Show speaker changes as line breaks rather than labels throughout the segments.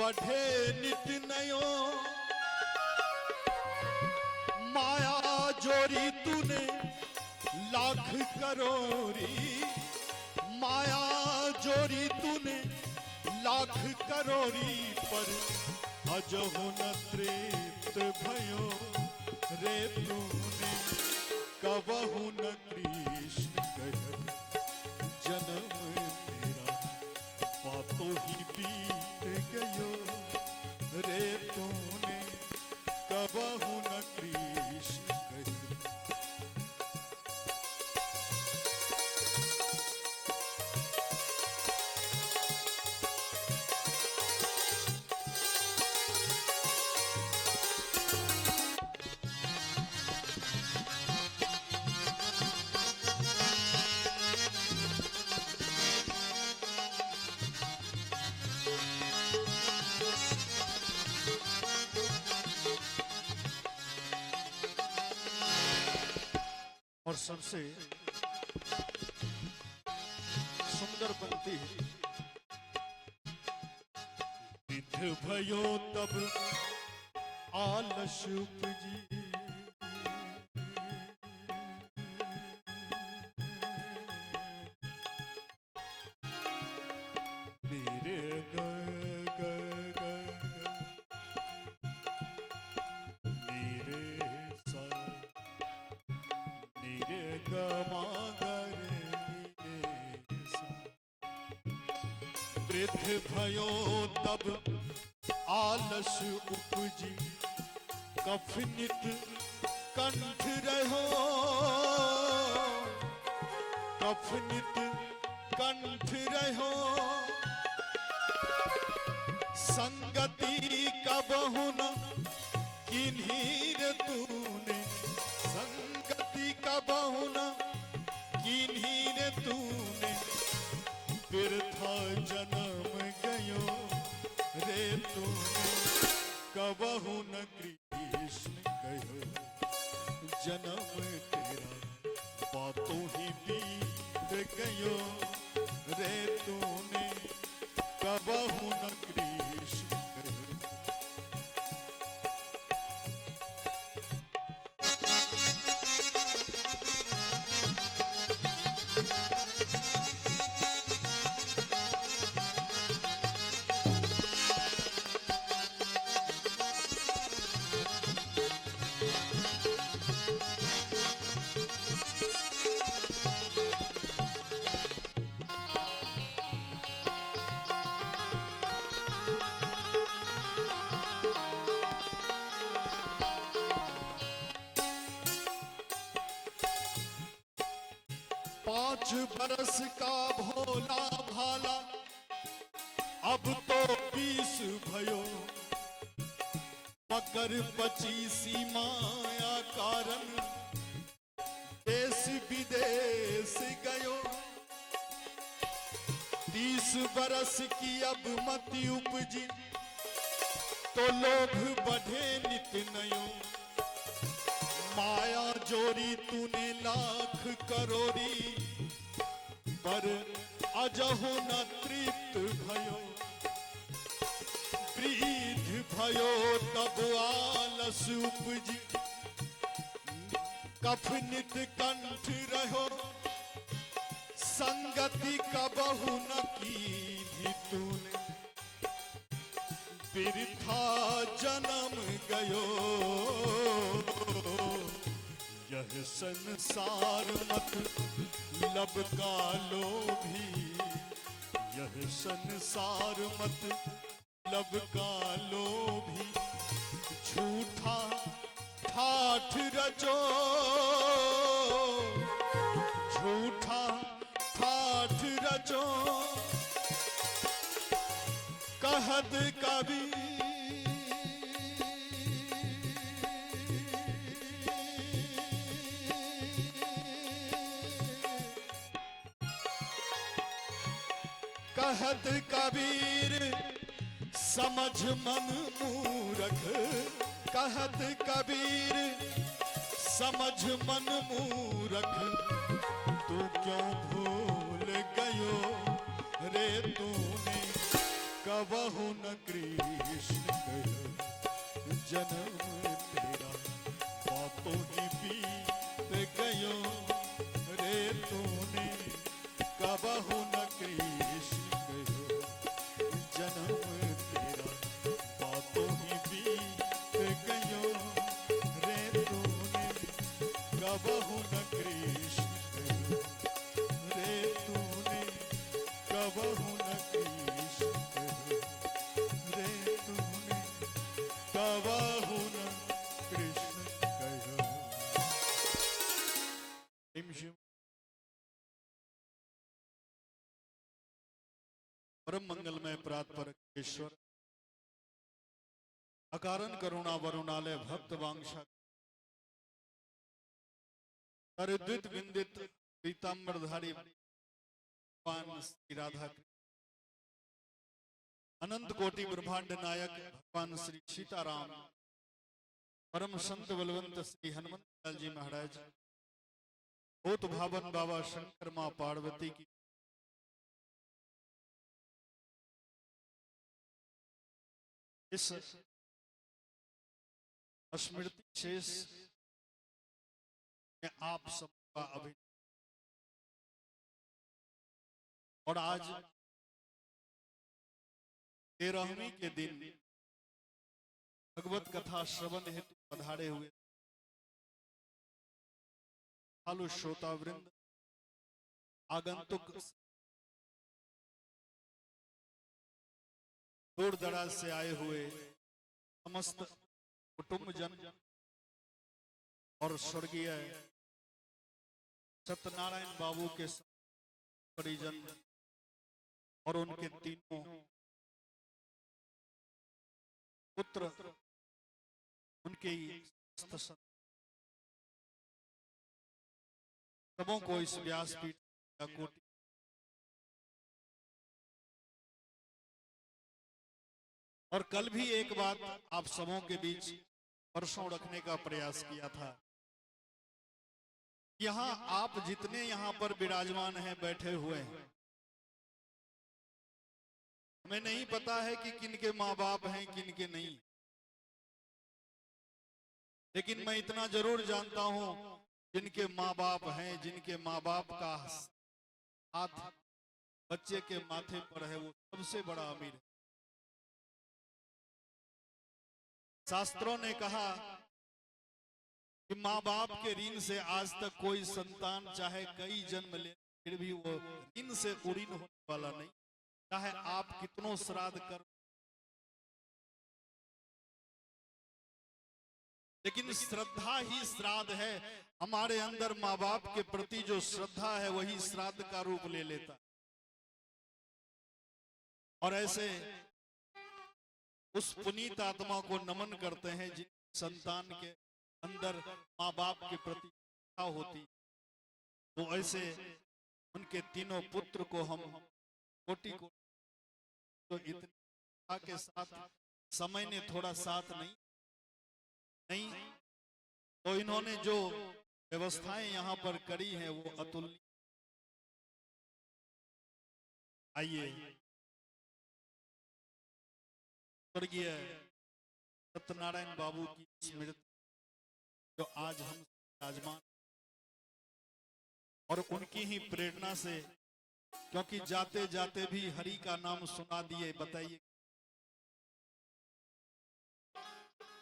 बढ़े नित नयो, माया जोरी तूने लाख करोरी, माया जोरी तूने लाख करोरी, पर अजहु न तृप्त भयो रे तूने, कबहु न कृष्ण कहत जन्म तेरा, बातों ही बीत गयो रे तूने, कबहु न कृष्ण कहत। और सबसे सुंदर पंक्ति, विध भयो तब आलस उपजी, मेरे ग ग ग मेरे सा मेरे गमा गरे मेरे सा, वृद्ध भयो तब आलस उपजी, कफ नित कंठ रहो, कफ नित कंठ रहो, संगति कबहु न किन्हीं रे तूने, संगति कबहु न किन्हीं रे तूने, बिरथा जन्म गयो रे तूने, कबहु न कृष्ण गयो जन्म तेरा, बातों ही बीत गयो रे तूने, कबहु न कृष्ण गयो। पांच बरस का भोला भाला, अब तो 20 भयो, मकर 25 माया कारण, देश विदेश गयो, 30 बरस की अब मति उपजी, तो लोभ बढ़े नित नयो, माया जोरी तूने लाख करोरी, पर अजहु न तृप्त भयो, वृद्ध भयो तब आलस उपजी, कफ नित कंठ रहो, संगति कबहु न कीन्ही तूने, बिरथा जन्म गयो, यह संसार मत लब का लोभी, यह संसार मत लब का लोभी, झूठा ठाठ रचो, झूठा ठाठ रचो, कहत कबीर, कहत कबीर समझ मन मूरख, कहत कबीर समझ मन मूरख, तू क्यों भूल गयो रे तूने, कबहु न कृष्ण कहो जन्म तेरा, बातों ही बीत गयो रे तूने, कबहु न कृष्ण कहो जन्म तेरा, बातों ही बीत गयो रे तूने, कबहु न कृष्ण कहो रे तूने, कबहु न कृष्ण कहो रे तूने, कबहु न कृष्ण कहो। परम मंगलमय प्रातपर ईश्वर, अकारण करुणा वरुणालय भक्त वांछा, हरिद्वित विंदित पीताम्बरधारी भगवान श्री राधा, अनंत कोटि ब्रह्मांड नायक भगवान श्री सीताराम, परम संत बलवंत श्री हनुमंत लाल जी महाराज, भूत भावन बाबा शंकर मां पार्वती की, इस स्मृति शेष में आप सबका अभिनंदन। और आज 13वीं के दिन भगवत कथा श्रवण हेतु पधारे हुए आलू श्रोतावृंद, आगंतुक, दूर दराज से आए हुए समस्त कुटुंब जन और स्वर्गीय सत्यनारायण बाबू के परिजन और उनके तीनों पुत्र, उनके सबों को इस व्यासपीठ का कोटि और कल भी एक बात आप सबों के बीच वर्षों रखने का प्रयास किया था। यहाँ आप जितने यहाँ पर विराजमान हैं, बैठे हुए हैं, हमें नहीं पता है कि किनके माँ बाप हैं किनके नहीं, लेकिन मैं इतना जरूर जानता हूं, जिनके माँ बाप हैं, जिनके माँ बाप का हाथ बच्चे के माथे पर है, वो सबसे बड़ा अमीर है। शास्त्रों ने कहा कि माँ बाप के ऋण से आज तक कोई संतान चाहे कई जन्म ले, फिर भी वो ऋण से उऋण होने वाला नहीं, चाहे आप कितनों श्राद्ध कर, लेकिन श्रद्धा ही श्राद्ध है। हमारे अंदर माँ बाप के प्रति जो श्रद्धा है वही श्राद्ध का रूप ले लेता। और ऐसे उस पुनीत आत्मा को नमन करते हैं जिन संतान के अंदर माँ बाप के प्रति श्रद्धा होती, तो ऐसे उनके तीनों पुत्र को हम कोटि को, तो इतनी के साथ समय ने थोड़ा साथ नहीं, तो इन्होंने जो व्यवस्थाएं यहाँ पर करी हैं वो अतुलनीय। आइए स्वर्गीय सत्यनारायण बाबू की स्मृति जो आज हम विराजमान, और उनकी ही प्रेरणा से, क्योंकि जाते जाते भी हरि का नाम सुना दिए, बताइए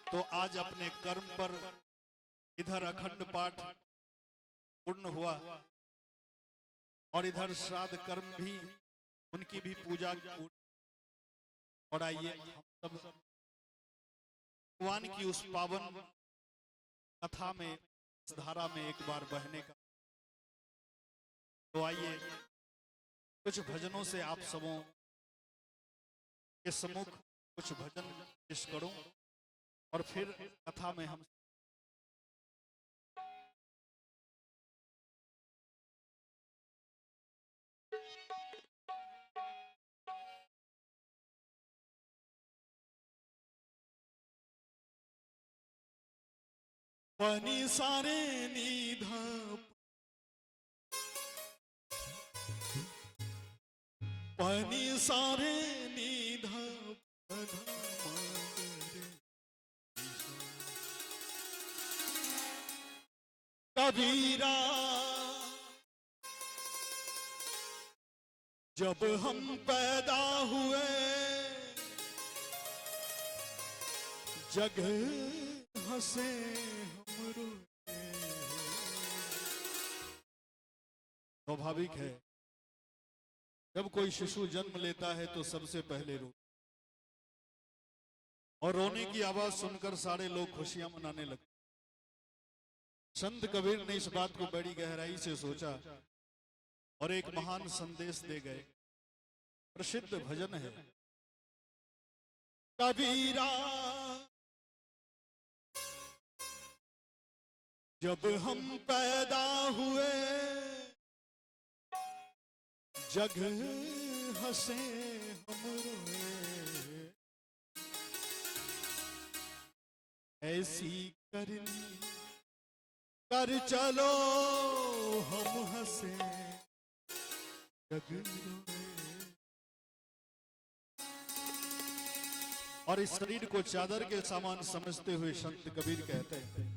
तो आज अपने कर्म पर इधर अखंड पाठ पूर्ण हुआ और इधर श्राद्ध कर्म भी, उनकी भी पूजा। और आइए हम सब भगवान की उस पावन कथा में, इस धारा में एक बार बहने का, तो आइए कुछ भजनों से आप सबों के सम्मुख कुछ भजन पेश करूं और फिर कथा में हम पनी सारे निधा, पनी सारे निधा कबीरा जब हम पैदा हुए जग हंसे हम रोए। स्वाभाविक है जब कोई शिशु जन्म लेता है तो सबसे पहले रो, और रोने की आवाज सुनकर सारे लोग खुशियां मनाने लगते। संत कबीर ने इस बात को बड़ी गहराई से सोचा और एक महान संदेश दे गए। प्रसिद्ध भजन है, कबीरा जब हम पैदा हुए जग हंसे हम रोए। ऐसी करनी कर चलो हम हंसे जग रोए। और इस शरीर को चादर के समान समझते हुए संत कबीर कहते हैं,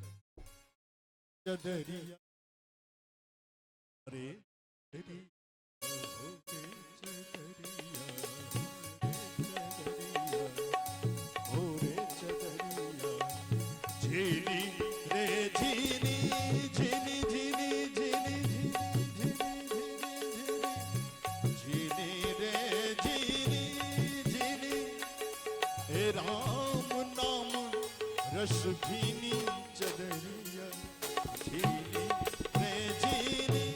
चदरिया अरे झीनी रे झीनी झीनी झीनी झीनी झीनी रे झीनी झीनी हे राम नाम रस भीनी चदरिया झीनी रे झीनी।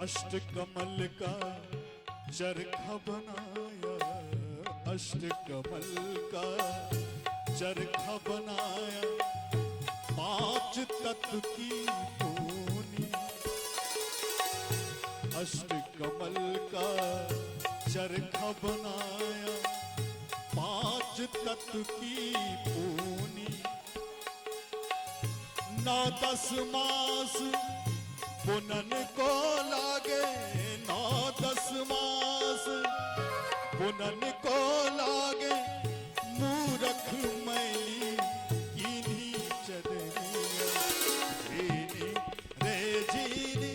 अष्ट कमल का चरखा बनाया, अष्ट कमल का चरखा बनाया, पांच तत्व की पूनी। अष्ट कमल का चरखा बनाया, पांच तत्व की पूनी। 9-10 मास पुनन को लागे, 9-10 मास पुनन को लागे, मूरख मैली कीनी चदरिया झीनी रे झीनी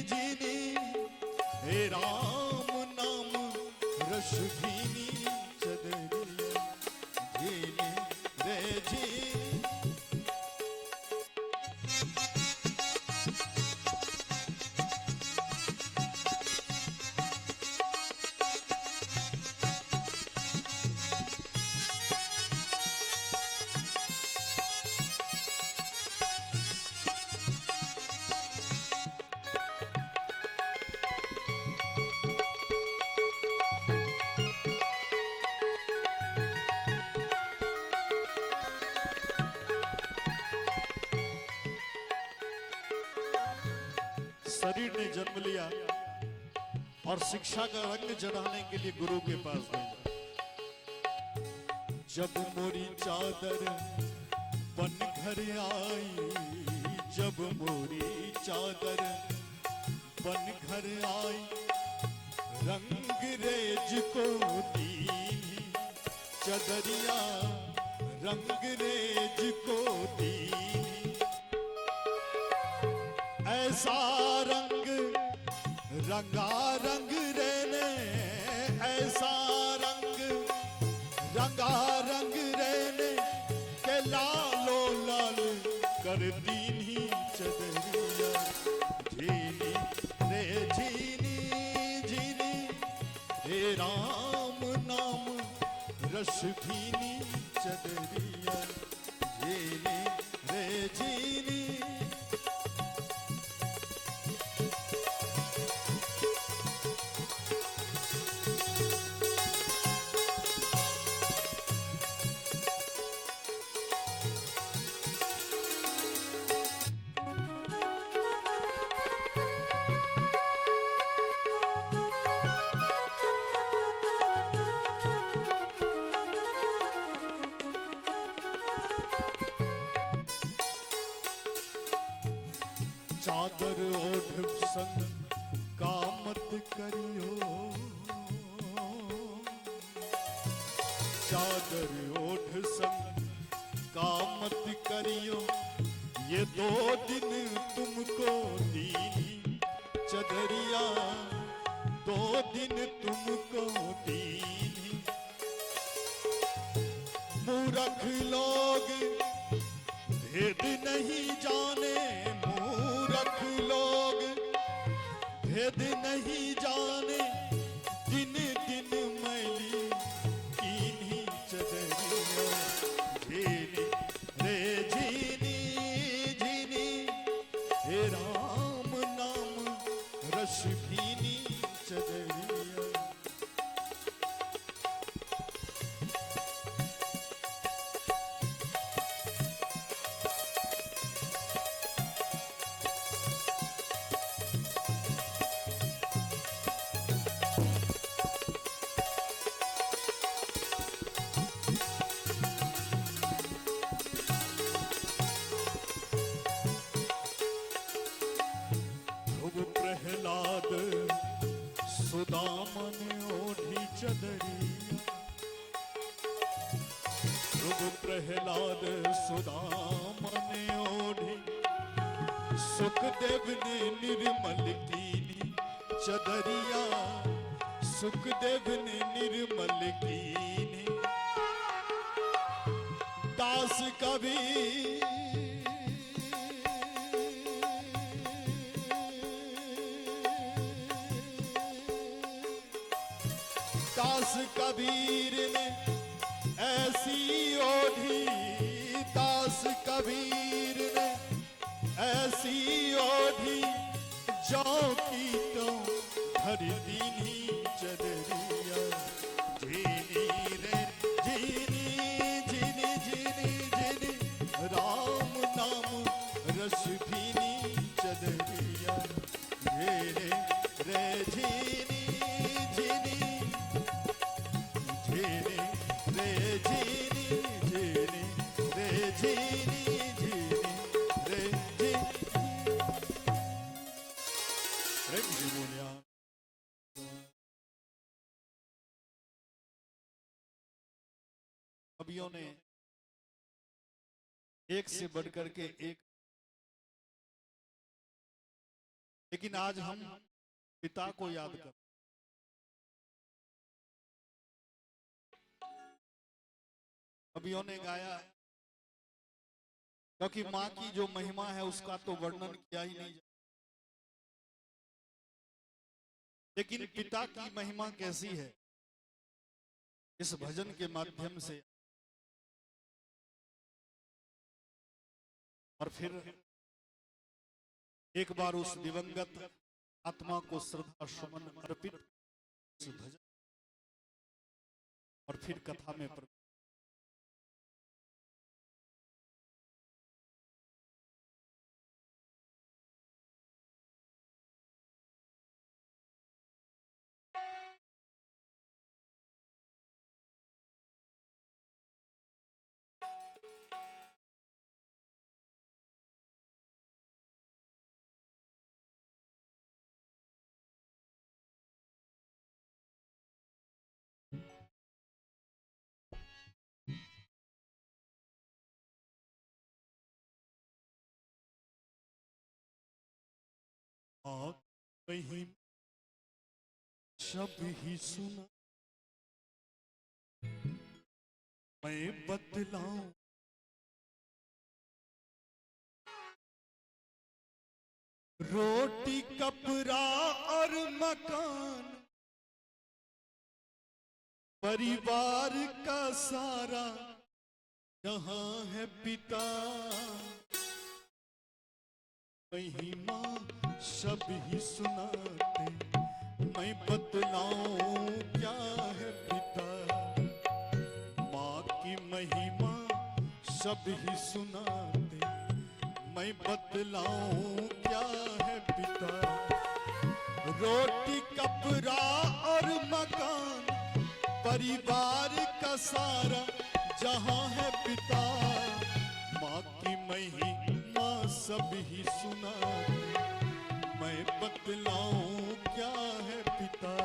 झीनी हे राम नाम रस भीनी चदरिया झीनी रे झीनी। शरीर ने जन्म लिया और शिक्षा का रंग चढ़ाने के लिए गुरु के पास भेजा। जब मोरी चादर बन घर आई, जब मोरी चादर बन घर आई, रंग रेज को दी चदरिया रंग रेज को दी। ऐसा रंग रंगा रंग रेने, ऐसा रंग रंगा रंग रेने के लालो लाल कर दीनी चदरिया झीनी रे झीनी झीनी हे राम नाम रस भीनी चदरिया झीनी रे झीनी। चादर ओढ़ संग कामत करियो, चादर ओढ़ संग कामत करियो, ये 2 दिन तुमको दीनी चदरिया, 2 दिन तुमको दीनी। मूर्ख लोग भेद नहीं जाने, मूर्ख लोग भेद नहीं जाने, दिन दिन मैली कीनी चदरिया, झीनी रे झीनी झीनी, हे राम नाम रस भीनी चदरिया। प्रहलाद सुदामन ओढ़ी चदरिया, ध्रुव प्रहलाद सुदामन ओढ़ी, सुखदेव ने निर्मल कीनी चदरिया, सुखदेव ने निर्मल कीनी। दास कबीर दास कबीर ने ऐसी ओढ़ी, दास कबीर ने ऐसी ओढ़ी, जौ की तो भर दीनी चदरिया, झीनी रे झीनी झीनी झीनी झीनी, राम नाम रस भीनी चदरिया, झीनी रे झीनी झीनी झीनी रे झीनी झीनी रे झीनी झीनी रे झीनी। प्रेम जी बोलिया। कवियों ने एक से बढ़कर के एक, लेकिन आज हम पिता को याद कर, कवियों ने गाया, क्योंकि मां की जो महिमा है उसका तो वर्णन किया ही नहीं जाता, लेकिन पिता की महिमा कैसी है इस भजन के माध्यम से। और फिर एक बार उस दिवंगत आत्मा को श्रद्धा सुमन अर्पित इस भजन, और फिर कथा में वही शब्द ही सुना, मैं बतलाऊं रोटी कपड़ा और मकान, परिवार का सारा जहां है पिता, महिमा सब ही सुनाते, मैं बतलाऊं क्या है पिता, माँ की महिमा सब ही सुनाते, मैं बतलाऊं क्या है पिता, रोटी कपड़ा और मकान, परिवार का सारा जहां है पिता, माँ की महिमा सब ही सुनाते, मैं बतलाऊं क्या है पिता।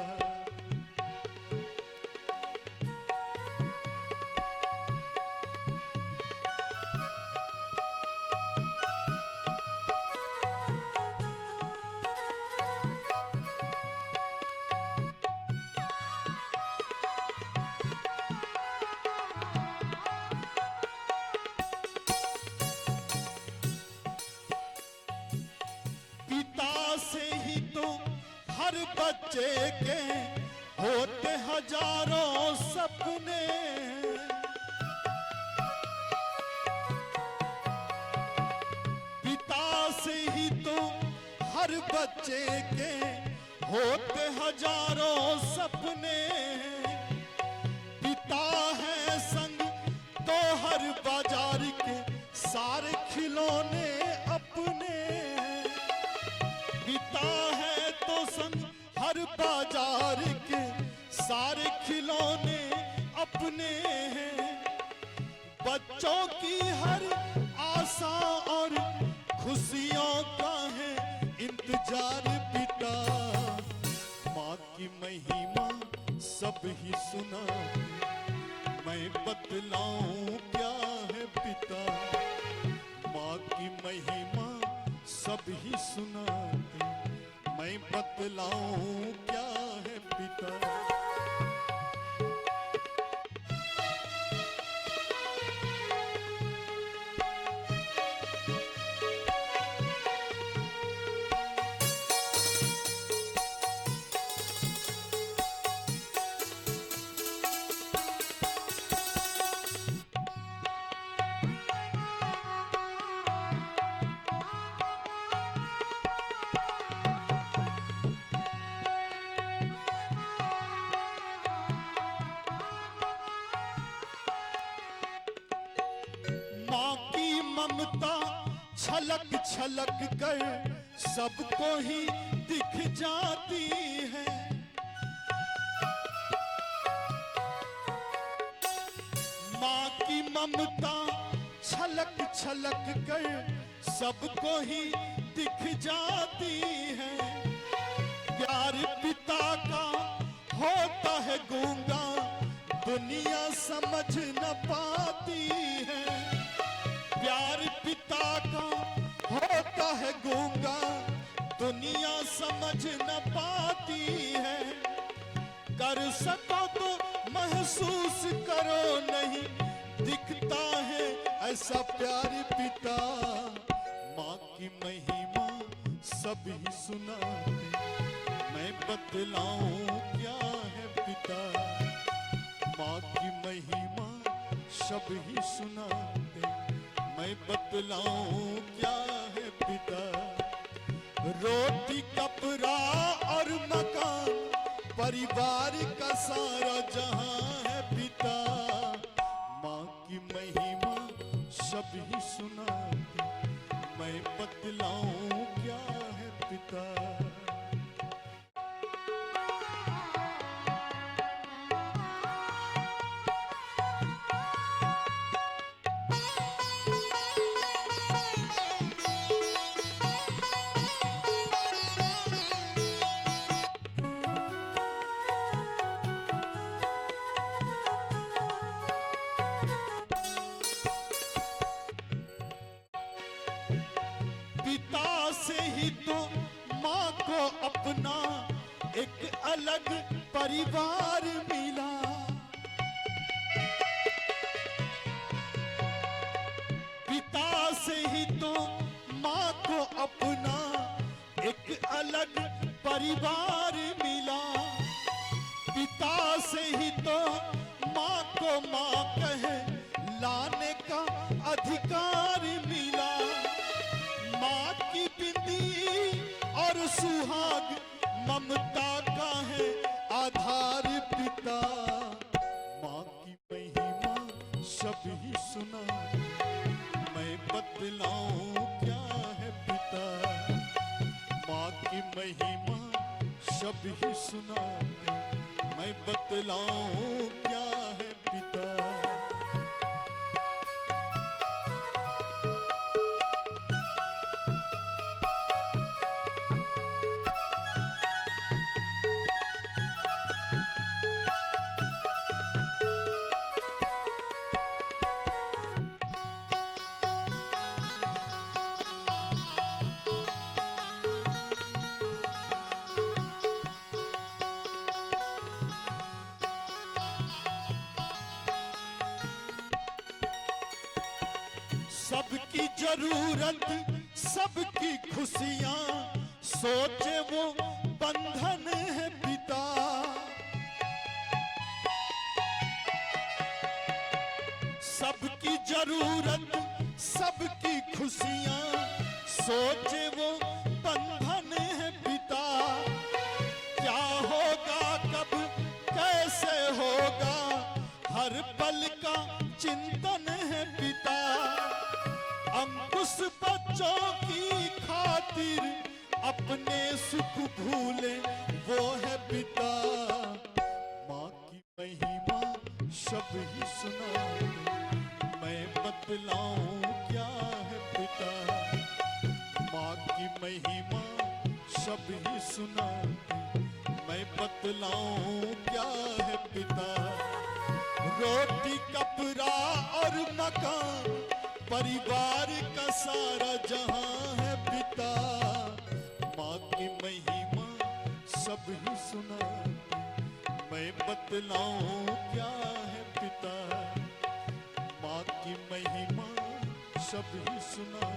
पिता से ही तो हर बच्चे के होते हजारों सपने। पिता से ही तो हर बच्चे के होते हजारों सपने। पिता है संग तो हर बाजार के सारे खिलौने अपने। पिता है तो संग हर बाजार के सारे खिलौने अपने हैं। बच्चों की हर आशा और खुशियों का है इंतजार पिता। माँ की महिमा सब ही सुना, मैं बतलाऊं क्या है पिता। माँ की महिमा सब ही सुनाते, मैं बतलाऊं क्या है पिता। माँ की ममता छलक छलक कर सबको ही दिख जाती है। माँ की ममता छलक छलक कर सबको ही दिख जाती है। प्यार पिता का होता है गूंगा, दुनिया समझ न पाती है। प्यार पिता का होता है गूंगा, दुनिया समझ न पाती है। कर सको तो महसूस करो, नहीं दिखता है ऐसा प्यार पिता। माँ की महिमा सब ही सुनाते, मैं बतलाऊं क्या है पिता। माँ की महिमा सब ही सुनाते, मैं बतलाऊं क्या है पिता। रोटी कपड़ा और मकान परिवार का सारा जहां है पिता। माँ की महिमा सब ही सुनाते, मैं बतलाऊं क्या है पिता। पिता से ही तो माँ को अपना एक अलग परिवार मिला। पिता से ही तो माँ को अपना एक अलग परिवार मिला। पिता से ही तो माँ को माँ कहे लाने का अधिकार मिला। माँ की बिंदी और सुहाग ममता का है आधार पिता। माँ की महिमा सब ही सुना, मैं बतलाऊं क्या है पिता। माँ की महिमा सब ही सुना, मैं बतलाऊं क्या है पिता। सबकी जरूरत सबकी खुशियां सोचे वो बंधन है पिता। सबकी जरूरत सबकी खुशियां सोचे वो बंधन है पिता। क्या होगा कब कैसे होगा हर पल का चिंतन है पिता। अंकुश बच्चों की खातिर अपने सुख भूले वो है पिता। माँ की महिमा शब्द ही सुना मैं बतलाऊं क्या है पिता। माँ की महिमा शब्द ही सुना मैं बतलाऊं क्या है पिता। रोटी कपड़ा और मकान परिवार का सारा जहां है पिता। माँ की महिमा सब ही सुना मैं बतलाऊं क्या है पिता। माँ की महिमा सब ही सुना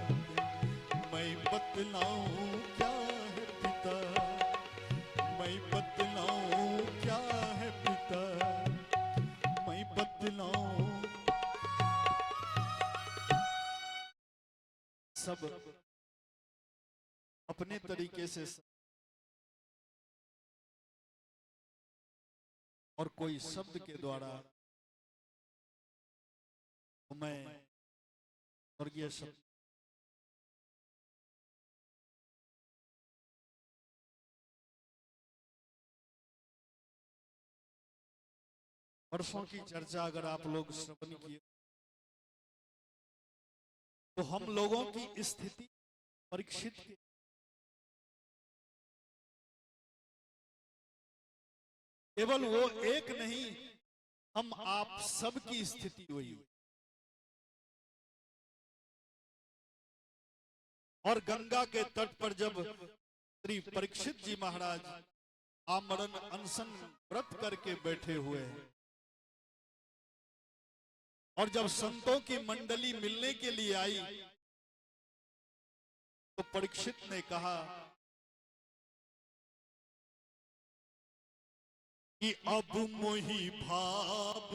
मैं बतलाऊं क्या है पिता। मैं बतलाऊं क्या है पिता। मैं बतलाऊं। सब अपने तरीके से और कोई शब्द के द्वारा मैं स्वर्गीय शब्द वर्षों की चर्चा अगर आप लोग श्रवण किए तो हम लोगों की स्थिति परीक्षित की केवल वो एक नहीं, हम आप सबकी स्थिति हुई। और गंगा के तट पर जब श्री परीक्षित जी महाराज आमरण अनशन व्रत करके बैठे हुए हैं और जब संतों की मंडली मिलने के लिए आई तो परीक्षित ने कहा कि अब मोहि भाव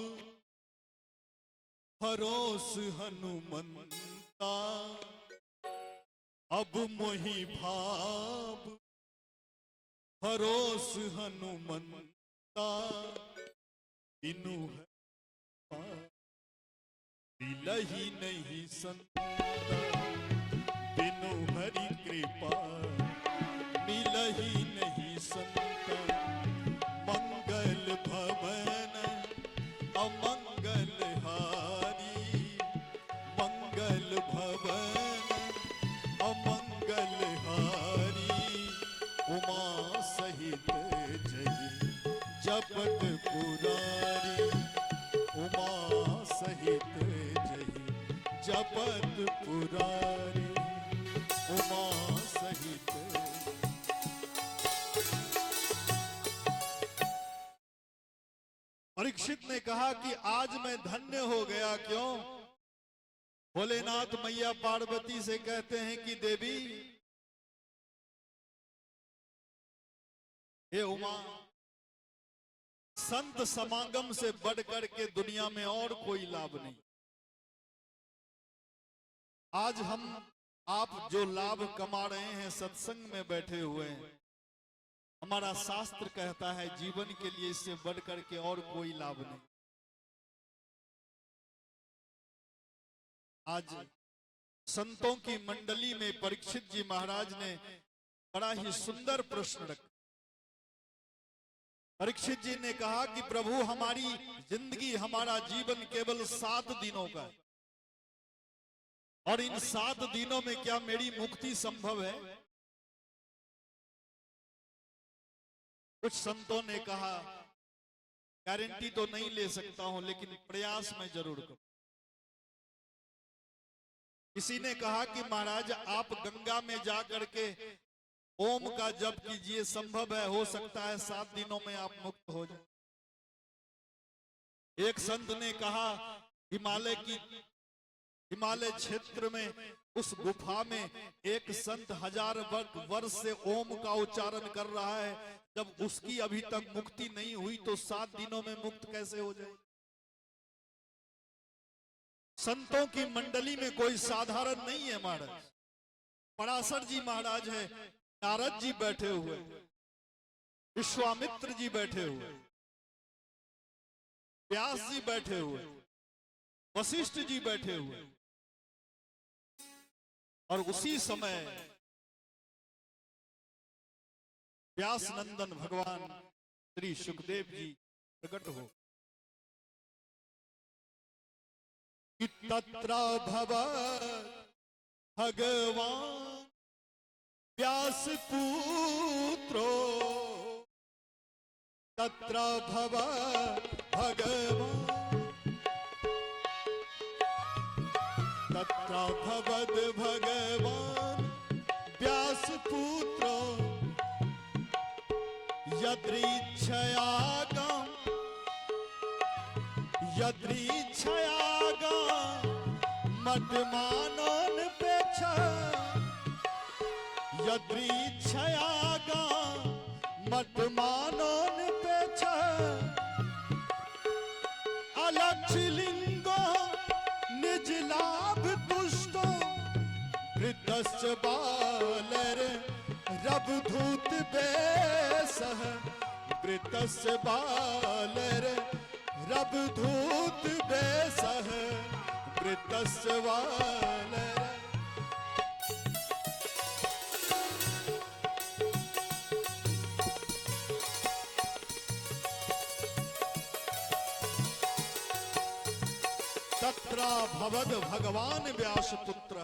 भरोस हनुमंता। अब मोहि भाव भरोस हनुमंता। बिनु है मिलहि नहीं संता। बिनु हरि कृपा मिलहि नहीं संता। मंगल भवन अमंगल हारी। मंगल भवन अमंगल हारी। उमा सहित जय जपत पुरारी। उमा सहित जय जपत पुरारी। उमा सहित। परीक्षित ने कहा कि आज मैं धन्य हो गया। क्यों? भोलेनाथ मैया पार्वती से कहते हैं कि देवी हे उमा, संत समागम से बढ़कर के दुनिया में और कोई लाभ नहीं। आज हम आप जो लाभ कमा रहे हैं सत्संग में बैठे हुए हैं, हमारा शास्त्र कहता है जीवन के लिए इससे बढ़कर के और कोई लाभ नहीं। आज संतों की मंडली में परीक्षित जी महाराज ने बड़ा ही सुंदर प्रश्न रखा। परीक्षित जी ने कहा कि प्रभु हमारी जिंदगी हमारा जीवन केवल 7 दिनों का है और इन 7 दिनों में क्या मेरी मुक्ति संभव है? कुछ संतों ने कहा गारंटी तो नहीं ले सकता हूं लेकिन प्रयास मैं जरूर करूं। किसी ने कहा कि महाराज आप गंगा में जाकर के ओम का जप कीजिए, संभव है, हो सकता है 7 दिनों में आप मुक्त हो जाए। एक संत ने कहा हिमालय की हिमालय क्षेत्र में उस गुफा में एक संत 1000 वर्ष से ओम का उच्चारण कर रहा है। जब उसकी अभी तक मुक्ति नहीं हुई तो 7 दिनों में मुक्त कैसे हो जाए? संतों की मंडली में कोई साधारण नहीं है महाराज। पराशर जी महाराज है, नारद जी बैठे हुए, विश्वामित्र जी बैठे हुए, व्यास जी बैठे हुए, वशिष्ठ जी बैठे हुए, और उसी समय व्यास नंदन भगवान श्री सुखदेव जी प्रकट हो कि तत्र भगवान व्यास पुत्रो, तत्र भगवान, तत्र भगवान व्यास पुत्रो, यदृच्छयागम मठमानोन पेक्ष, यदृच्छयागम मठमानोन पेक्ष, अलक्षलिंगो निज लाभ तुष्टो, वृद्धस्य बालर रबधूत बेसः, वृद्धस्य बालर रबधूत बेसः, वृद्धस्य बालर। तत्र भवद भगवान व्यास पुत्र।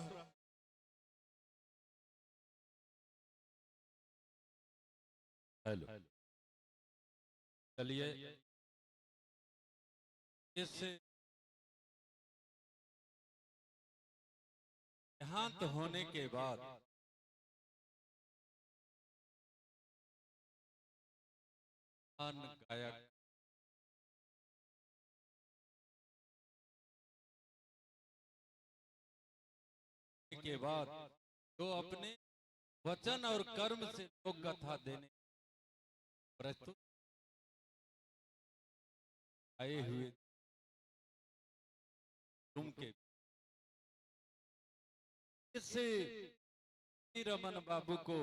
हेलो, चलिए इस देहांत होने के बाद गायक के बाद जो अपने वचन और कर्म से लोक कथा देने प्रस्तुत आए हुए तुम के इस रमन बाबू को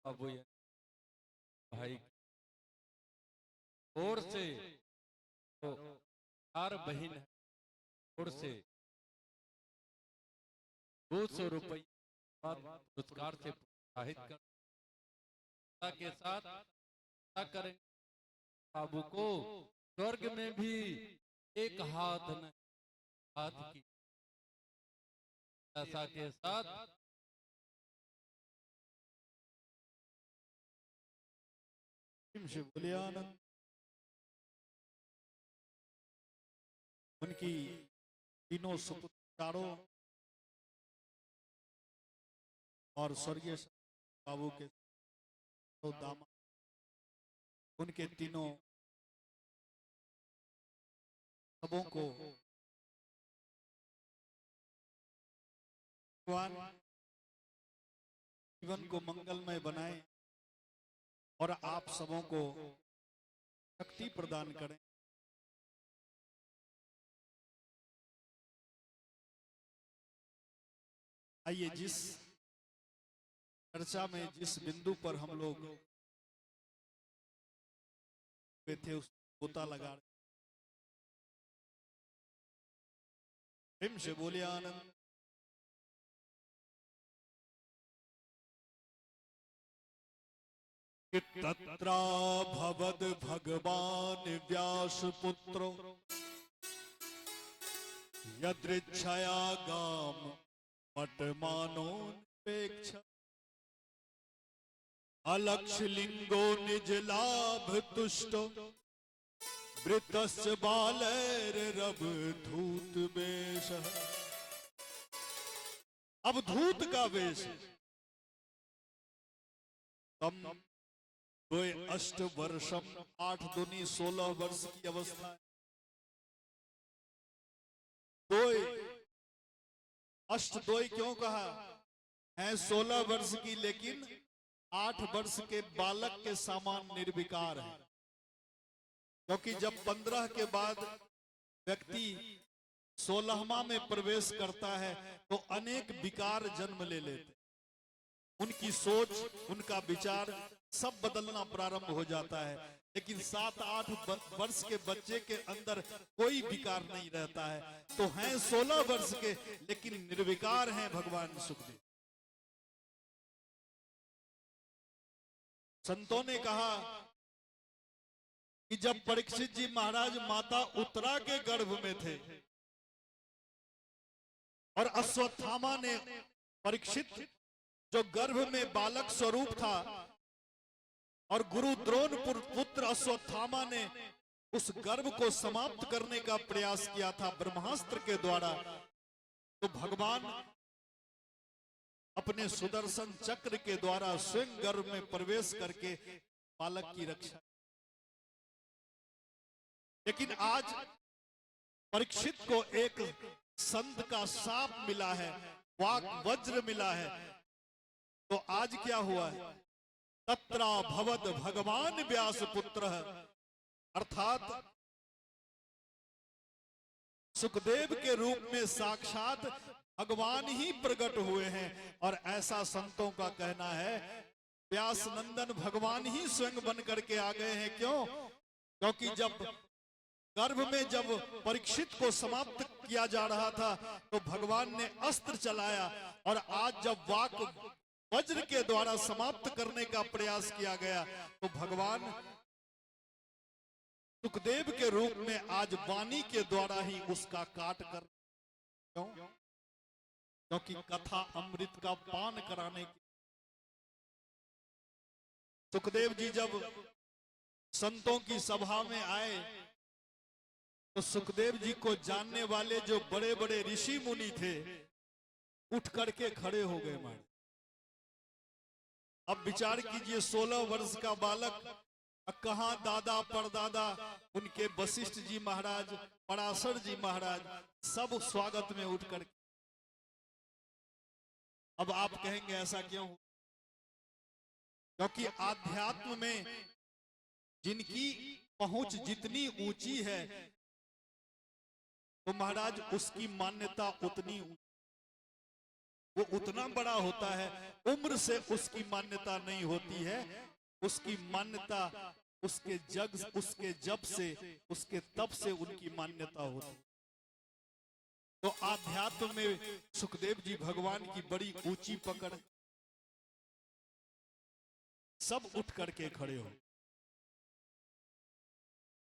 बाबू भाई और से तो 4 बहन है और से 200 रुपये पुरस्कार से प्रोत्साहित कर के साथ करें बाबू को स्वर्ग में भी एक हाथ न हाथ की ऐसा के साथ
बोलियानंद उनकी तीनों सुपुत्रों और स्वर्गीय बाबू के दामाद उनके तीनों सबों को भगवान जीवन को मंगलमय बनाए और आप सबों को शक्ति प्रदान करें। आइए जिस चर्चा में जिस बिंदु पर हम लोग थे उस गोता लगा प्रेम से बोले आनंद। तत्रा भवद भगवान व्यास पुत्रो, यदृच्छया गाम मठमानोपेक्ष, अलक्ष लिंगो निज लाभ तुष्टो, वृतस्य बालैर रब धूत वेश। अब धूत का वेश तम 2 वर्षम 8 दूनी 16 वर्ष की अवस्था है। 2 अष्टद्वय क्यों कहा है? 16 वर्ष की लेकिन 8 वर्ष के बालक के समान निर्विकार है। क्योंकि जब 15 के बाद व्यक्ति 16वां में प्रवेश करता है तो अनेक विकार जन्म ले लेते, उनकी सोच, उनका विचार सब बदलना प्रारंभ हो जाता है। लेकिन 7-8 वर्ष के बच्चे के अंदर कोई विकार नहीं रहता है। तो हैं 16 वर्ष के लेकिन निर्विकार हैं भगवान सुखदेव। संतों ने कहा कि जब परीक्षित जी महाराज माता उत्तरा के गर्भ में थे और अश्वत्थामा ने परीक्षित जो गर्भ में बालक स्वरूप था और गुरु द्रोण पुत्र अश्वत्थामा ने उस गर्भ को समाप्त करने का प्रयास किया था ब्रह्मास्त्र के द्वारा, तो भगवान अपने सुदर्शन चक्र के द्वारा स्वयं गर्भ में प्रवेश करके बालक की रक्षा। लेकिन आज परीक्षित को एक संत का शाप मिला है, वाक वज्र मिला है। तो आज क्या हुआ है? तत्रा भवद भगवान व्यास पुत्र, अर्थात सुखदेव के रूप में साक्षात भगवान ही प्रकट हुए हैं। और ऐसा संतों का कहना है व्यास नंदन भगवान ही स्वयं बन करके आ गए हैं। क्यों? क्योंकि जब गर्भ में जब परीक्षित को समाप्त किया जा रहा था तो भगवान ने अस्त्र चलाया, और आज जब वाक वज्र के द्वारा समाप्त करने का प्रयास किया गया तो भगवान सुखदेव के रूप में आज वाणी के द्वारा ही उसका काट कर। क्यों? क्योंकि कथा अमृत का पान कराने की। सुखदेव जी जब संतों की सभा में आए तो सुखदेव जी को जानने वाले जो बड़े बड़े ऋषि मुनि थे उठ करके खड़े हो गए। मान अब विचार कीजिए 16 वर्ष का बालक, कहां दादा परदादा उनके वशिष्ठ जी महाराज, पराशर जी महाराज सब स्वागत में उठ कर। अब आप कहेंगे ऐसा क्यों? क्योंकि आध्यात्म में जिनकी पहुंच जितनी ऊंची है तो महाराज उसकी मान्यता उतनी, वो उतना बड़ा होता है। उम्र से उसकी मान्यता नहीं होती है, उसकी मान्यता उसके जग, उसके जब से, उसके तब से उनकी मान्यता होती। तो आध्यात्म में सुखदेव जी भगवान की बड़ी ऊंची पकड़। सब उठ करके खड़े हो।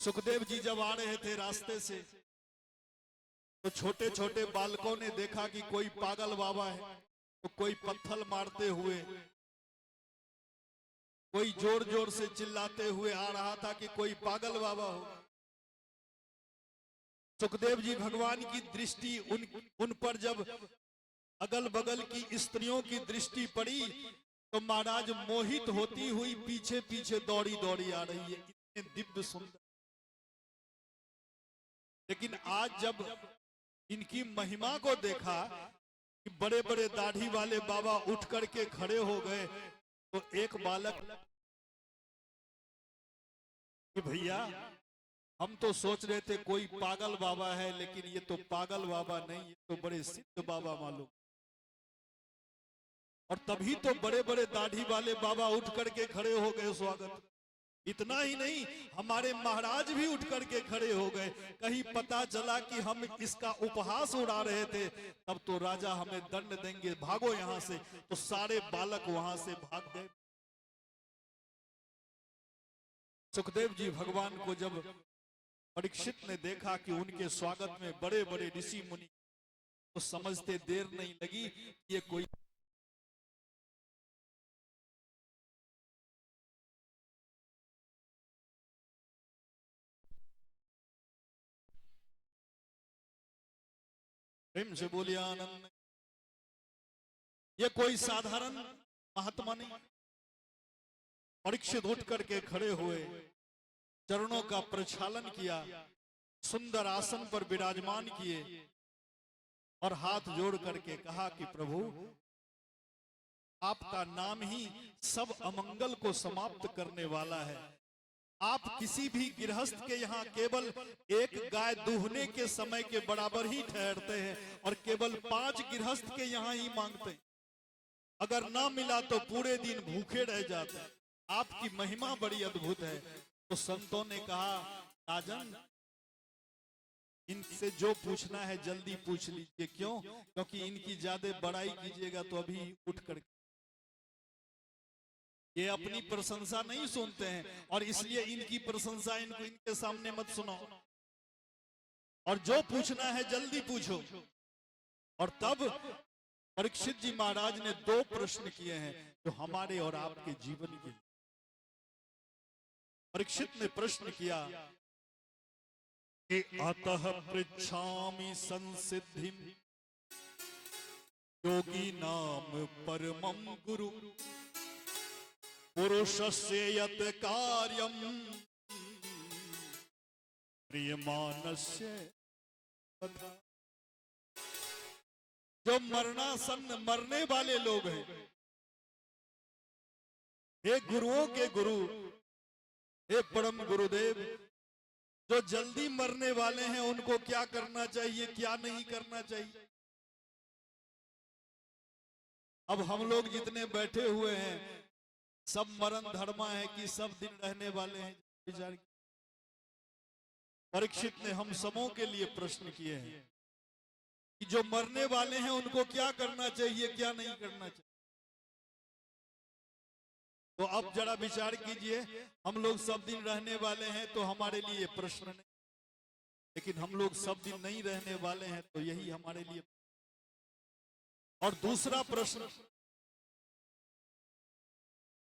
सुखदेव जी जब आ रहे थे रास्ते से तो छोटे छोटे बालकों ने देखा कि कोई पागल बाबा है, तो कोई पत्थर मारते हुए, कोई जोर जोर से चिल्लाते हुए आ रहा था कि कोई पागल बाबा हो। सुखदेव जी भगवान की दृष्टि उन पर जब अगल बगल की स्त्रियों की दृष्टि पड़ी तो महाराज मोहित होती हुई पीछे पीछे दौड़ी दौड़ी आ रही है, इतने दिव्य सुंदर। लेकिन आज जब इनकी महिमा को देखा कि बड़े बड़े दाढ़ी वाले बाबा उठ करके खड़े हो गए तो एक बालक कि भैया हम तो सोच रहे थे कोई पागल बाबा है, लेकिन ये तो पागल बाबा नहीं, ये तो बड़े सिद्ध बाबा मालूम। और तभी तो बड़े बड़े दाढ़ी वाले बाबा उठ करके खड़े हो गए स्वागत। इतना ही नहीं, हमारे महाराज भी उठ करके खड़े हो गए। कहीं पता चला कि हम इसका उपहास उड़ा रहे थे तब तो राजा हमें दंड देंगे, भागो यहां से। तो सारे बालक वहां से भाग गए। सुखदेव जी भगवान को जब परीक्षित ने देखा कि उनके स्वागत में बड़े बड़े ऋषि मुनि, तो समझते देर नहीं लगी ये कोई प्रेम से बोलिए आनंद। ये कोई साधारण महात्मा नहीं। परीक्षित उठ करके खड़े हुए, चरणों का प्रक्षालन किया, सुंदर आसन पर विराजमान किए और हाथ जोड़ करके कहा कि प्रभु, आपका नाम ही सब अमंगल को समाप्त करने वाला है। आप किसी भी गृहस्थ के यहाँ केवल एक गाय दूहने के समय के बराबर ही ठहरते हैं और केवल 5 गृहस्थ के यहाँ ही मांगते हैं। अगर ना मिला तो पूरे दिन भूखे रह जाते हैं। आपकी महिमा बड़ी अद्भुत है। तो संतों ने कहा, राजन, इनसे जो पूछना है जल्दी पूछ लीजिए। क्यों? क्योंकि इनकी ज्यादा बड़ाई कीजिएगा तो अभी उठ कर ये अपनी प्रशंसा नहीं सुनते हैं, और इसलिए इनकी प्रशंसा इनको इनके सामने मत सुनाओ, और जो पूछना है जल्दी पूछो। और तब परीक्षित जी महाराज ने 2 प्रश्न किए हैं जो हमारे और आपके जीवन के लिए। परीक्षित ने प्रश्न किया कि अतः पृच्छामि संसिद्धिम योगी नाम परमं गुरु पुरुषस्य यत् कार्यम प्रियमानस्य तथा। जो मरणासन्न मरने वाले लोग हैं, हे गुरुओं के गुरु, हे परम गुरुदेव, जो जल्दी मरने वाले हैं उनको क्या करना चाहिए, क्या नहीं करना चाहिए। अब हम लोग जितने बैठे हुए हैं सब मरण धर्मा है कि सब दिन रहने वाले हैं, विचार। परीक्षित ने हम सबों के लिए प्रश्न किए हैं कि जो मरने वाले हैं उनको क्या करना चाहिए, क्या नहीं करना चाहिए। तो अब जरा विचार कीजिए, हम लोग सब दिन रहने वाले हैं तो हमारे लिए प्रश्न नहीं, लेकिन हम लोग सब दिन नहीं रहने वाले हैं तो यही हमारे लिए। और दूसरा प्रश्न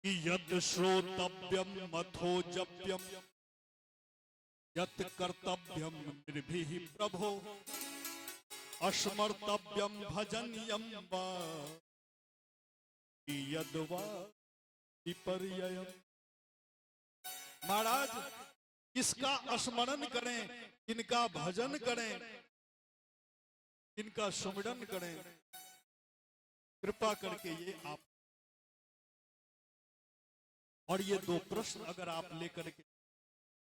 कि यत् श्रोतव्यम मथो जप्यम यत् कर्तव्यम निर्भीः प्रभो अस्मर्तव्यम भजन्यम वा यद्वा विपर्ययम्। महाराज, किसका स्मरण करें, किनका भजन करें, किनका सुमिरन करें, कृपा करके ये आप। और ये 2 प्रश्न अगर आप लेकर के,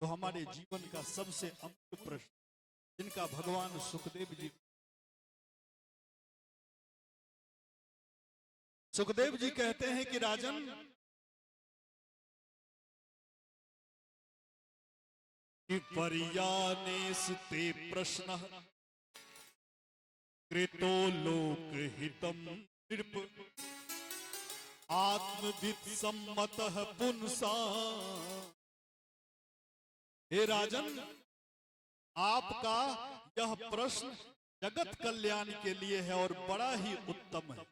तो हमारे जीवन का सबसे अमूल्य प्रश्न, जिनका भगवान सुखदेव जी कहते हैं कि राजन, कि पर्यानेस्ते प्रश्न कृतो लोक हितम नृप आत्मविद सम्मतः पुंसा। हे राजन, आपका यह प्रश्न जगत कल्याण के लिए है और बड़ा ही उत्तम है।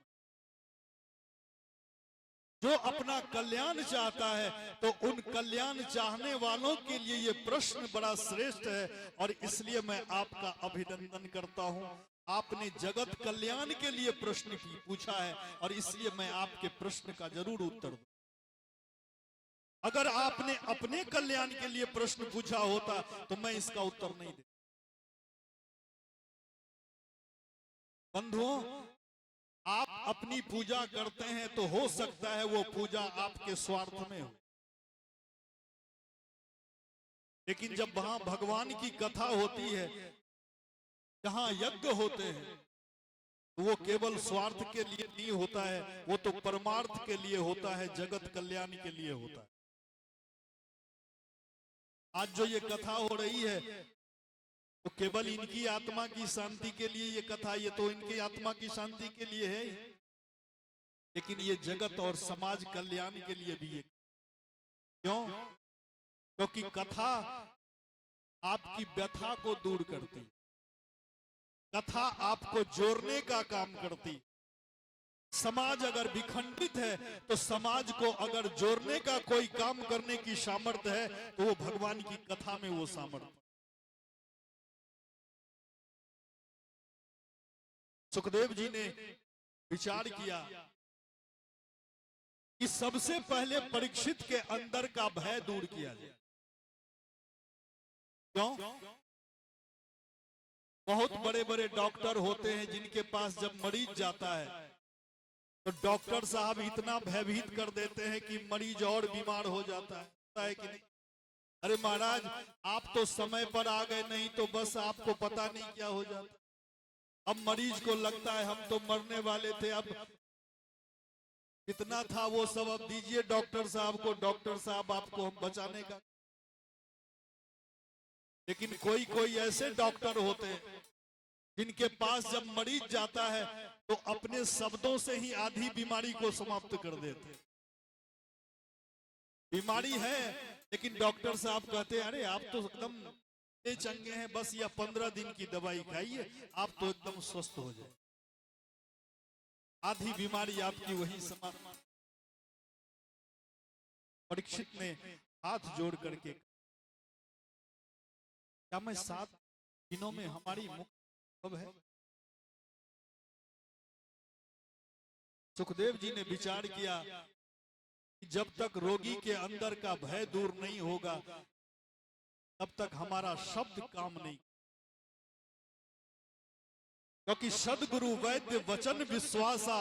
जो अपना कल्याण चाहता है तो उन कल्याण चाहने वालों के लिए ये प्रश्न बड़ा श्रेष्ठ है, और इसलिए मैं आपका अभिनंदन करता हूं। आपने जगत कल्याण के लिए प्रश्न पूछा है, और इसलिए मैं आपके प्रश्न का जरूर उत्तर दूं। अगर आपने अपने कल्याण के लिए प्रश्न पूछा होता तो मैं इसका उत्तर नहीं देता। बंधुओं, आप अपनी पूजा करते हैं तो हो सकता है वो पूजा आपके स्वार्थ में हो, लेकिन जब वहां भगवान की कथा होती है, जहां यज्ञ होते हैं, तो वो केवल स्वार्थ के लिए नहीं होता है, वो तो परमार्थ के लिए होता है, जगत कल्याण के लिए होता है। आज जो ये कथा हो रही है तो केवल इनकी आत्मा की शांति के लिए ये कथा, ये तो इनकी आत्मा की शांति के लिए है, लेकिन ये जगत और समाज कल्याण के लिए भी है। क्यों? क्योंकि कथा आपकी व्यथा को दूर करती, कथा आपको जोड़ने का काम करती। समाज अगर विखंडित है तो समाज को अगर जोड़ने का कोई काम करने की सामर्थ्य है तो वो भगवान की कथा में वो सामर्थ्य। सुखदेव जी ने विचार किया कि सबसे पहले परीक्षित के अंदर का भय दूर किया जाए। क्यों? बहुत बड़े बड़े डॉक्टर होते हैं जिनके पास जब मरीज जाता है तो डॉक्टर साहब इतना भयभीत कर देते हैं कि मरीज और बीमार हो जाता है कि नहीं? अरे महाराज, आप तो समय पर आ गए, नहीं तो बस आपको पता नहीं क्या हो जाता। अब मरीज को लगता है हम तो मरने वाले थे, अब कितना था वो सब, अब दीजिए डॉक्टर साहब को, डॉक्टर साहब आपको हम बचाने का। लेकिन कोई कोई ऐसे डॉक्टर होते हैं जिनके पास जब मरीज जाता है तो अपने शब्दों से ही आधी बीमारी को समाप्त कर देते हैं। बीमारी है लेकिन डॉक्टर साहब कहते हैं अरे आप तो एकदम चंगे हैं, बस या 15 दिन की दवाई खाइए, आप तो एकदम स्वस्थ हो जाए। आधी बीमारी आपकी वही समाप्त। परीक्षित ने हाथ जोड़ करके, क्या मैं 7 दिनों में हमारी मुक्ति कब है? सुखदेव जी ने विचार किया कि जब तक रोगी के अंदर का भय दूर नहीं होगा तब तक हमारा शब्द काम नहीं, क्योंकि सदगुरु वैद्य वचन विश्वासा,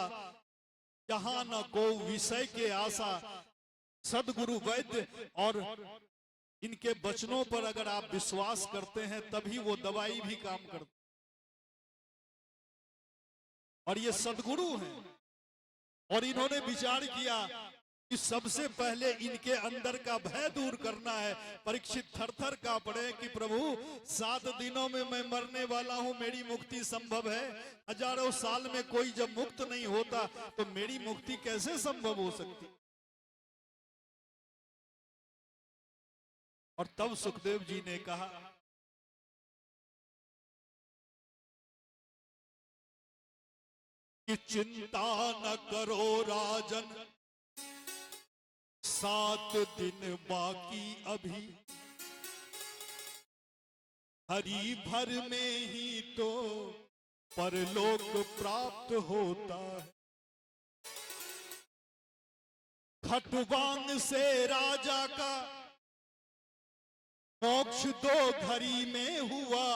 जहां न को विषय के आशा। सदगुरु वैद्य और इनके वचनों पर अगर आप विश्वास करते हैं तभी वो दवाई भी काम करती। और ये सदगुरु हैं और इन्होंने विचार किया कि सबसे पहले इनके अंदर का भय दूर करना है। परीक्षित थर-थर कांपे कि प्रभु 7 दिनों में मैं मरने वाला हूं, मेरी मुक्ति संभव है? हजारों साल में कोई जब मुक्त नहीं होता तो मेरी मुक्ति कैसे संभव हो सकती? और तब सुखदेव जी ने कहा कि चिंता न करो राजन, 7 दिन बाकी अभी, हरि भर में ही तो परलोक प्राप्त होता है। खटवांग से राजा का मोक्ष 2 घड़ी में हुआ,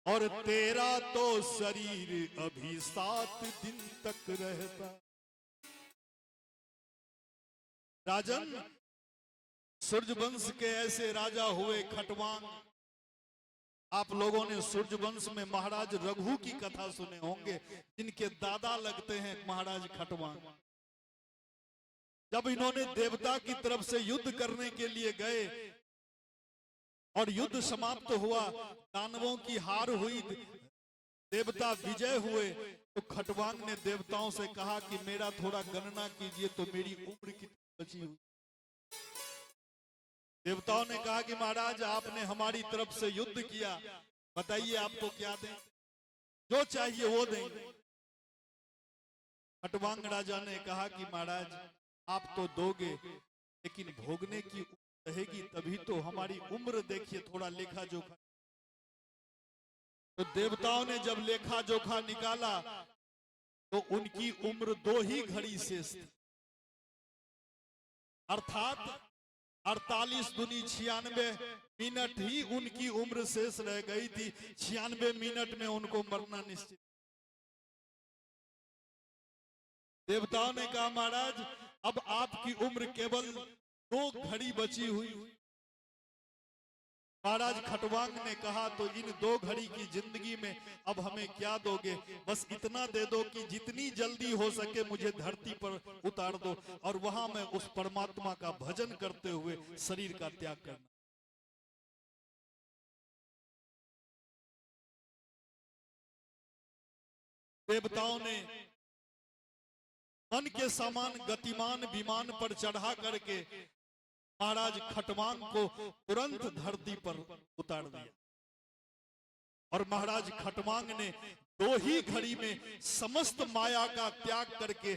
और तेरा तो शरीर अभी 7 दिन तक रहता। राजन, सूर्यवंश के ऐसे राजा हुए खटवांग। आप लोगों ने सूर्यवंश में महाराज रघु की कथा सुने होंगे, जिनके दादा लगते हैं महाराज खटवांग। जब इन्होंने देवता की तरफ से युद्ध करने के लिए गए और युद्ध समाप्त हुआ, दानवों की हार हुई, देवता विजय हुए, तो खटवांग ने देवताओं से कहा कि मेरा थोड़ा गणना कीजिए तो मेरी उम्र कितनी बची हुई। देवताओं ने कहा कि महाराज आपने हमारी तरफ से युद्ध किया, बताइए आपको क्या दें? जो चाहिए वो देंगे। खटवांग राजा ने कहा कि महाराज आप तो दोगे, लेकिन भोगने की रहेगी तभी तो। हमारी उम्र देखिए, थोड़ा लेखा जोखा। तो देवताओं ने जब लेखा जोखा निकाला तो उनकी उम्र 2 ही घड़ी शेष थी, अर्थात 48 दूनी 96 मिनट ही उनकी उम्र शेष रह गई थी। 96 मिनट में उनको मरना निश्चित। देवताओं ने कहा महाराज अब आपकी उम्र केवल 2 घड़ी बची हुई। महाराज खटवांग ने कहा तो इन 2 घड़ी की जिंदगी में अब हमें क्या दोगे? बस इतना दे दो कि जितनी जल्दी हो सके मुझे धरती पर उतार दो और वहां मैं उस परमात्मा का भजन करते हुए शरीर का त्याग करना। देवताओं ने मन के समान गतिमान विमान पर चढ़ा करके महाराज खटवांग को तुरंत धरती पर उतार दिया। और महाराज खटवांग ने 2 ही घड़ी में समस्त माया का त्याग करके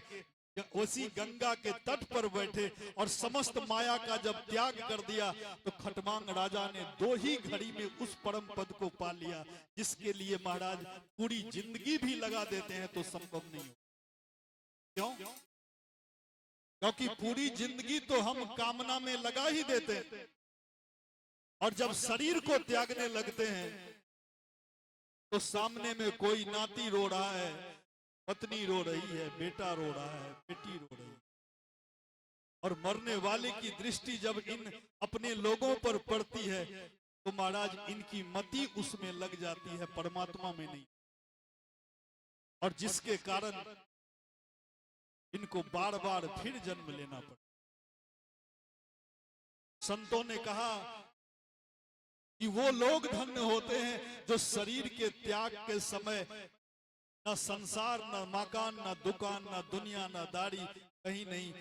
उसी गंगा के तट पर बैठे और समस्त माया का जब त्याग कर दिया तो खटवांग राजा ने 2 ही घड़ी में उस परम पद को पा लिया, जिसके लिए महाराज पूरी जिंदगी भी लगा देते हैं तो संभव नहीं हो। क्यों? क्योंकि पूरी जिंदगी तो हम कामना में लगा ही देते हैं और जब शरीर को त्यागने लगते हैं तो सामने में कोई नाती रो रहा है, पत्नी रो रही है, बेटा रो रहा है, बेटी रो रही है, और मरने वाले की दृष्टि जब इन अपने लोगों पर पड़ती है तो महाराज इनकी मति उसमें लग जाती है, परमात्मा में नहीं, और जिसके कारण इनको बार बार फिर जन्म लेना पड़ता। संतों ने कहा कि वो लोग धन्य होते हैं जो शरीर के त्याग के समय न संसार, न मकान, न दुकान, न दुनिया, न दाढ़ी, कहीं नहीं,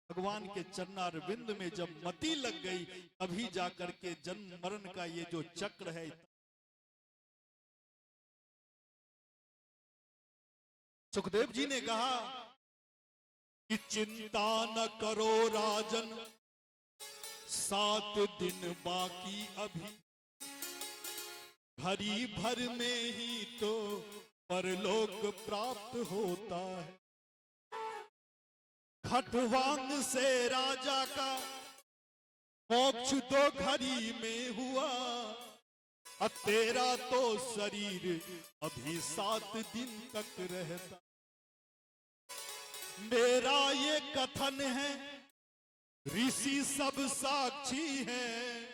भगवान के चरणारविंद में जब मति लग गई तभी जाकर के जन्म मरण का ये जो चक्र है। सुखदेव जी ने कहा कि चिंता न करो राजन, 7 दिन बाकी अभी, घड़ी भर में ही तो परलोक प्राप्त होता है। खटवांग से राजा का मोक्ष 2 घड़ी में हुआ, और तेरा तो शरीर अभी 7 दिन तक रहता। मेरा ये कथन है, ऋषि सब साक्षी हैं,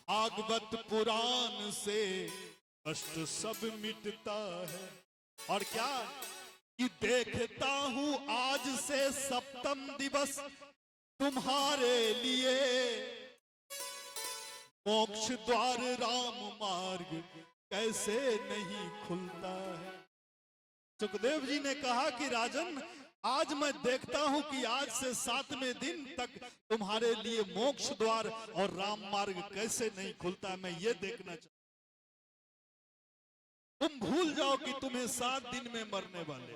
भागवत पुराण से कष्ट सब मिटता है। और क्या कि देखता हूं आज से 7वें दिवस तुम्हारे लिए, मोक्ष द्वार राम मार्ग कैसे नहीं खुलता है। सुखदेव जी ने कहा कि राजन, आज मैं देखता हूं कि आज से 7वें दिन तक तुम्हारे लिए मोक्ष द्वार और राम मार्ग कैसे नहीं खुलता है। मैं ये देखना चाहता, तुम भूल जाओ कि तुम्हें 7 दिन में मरने वाले।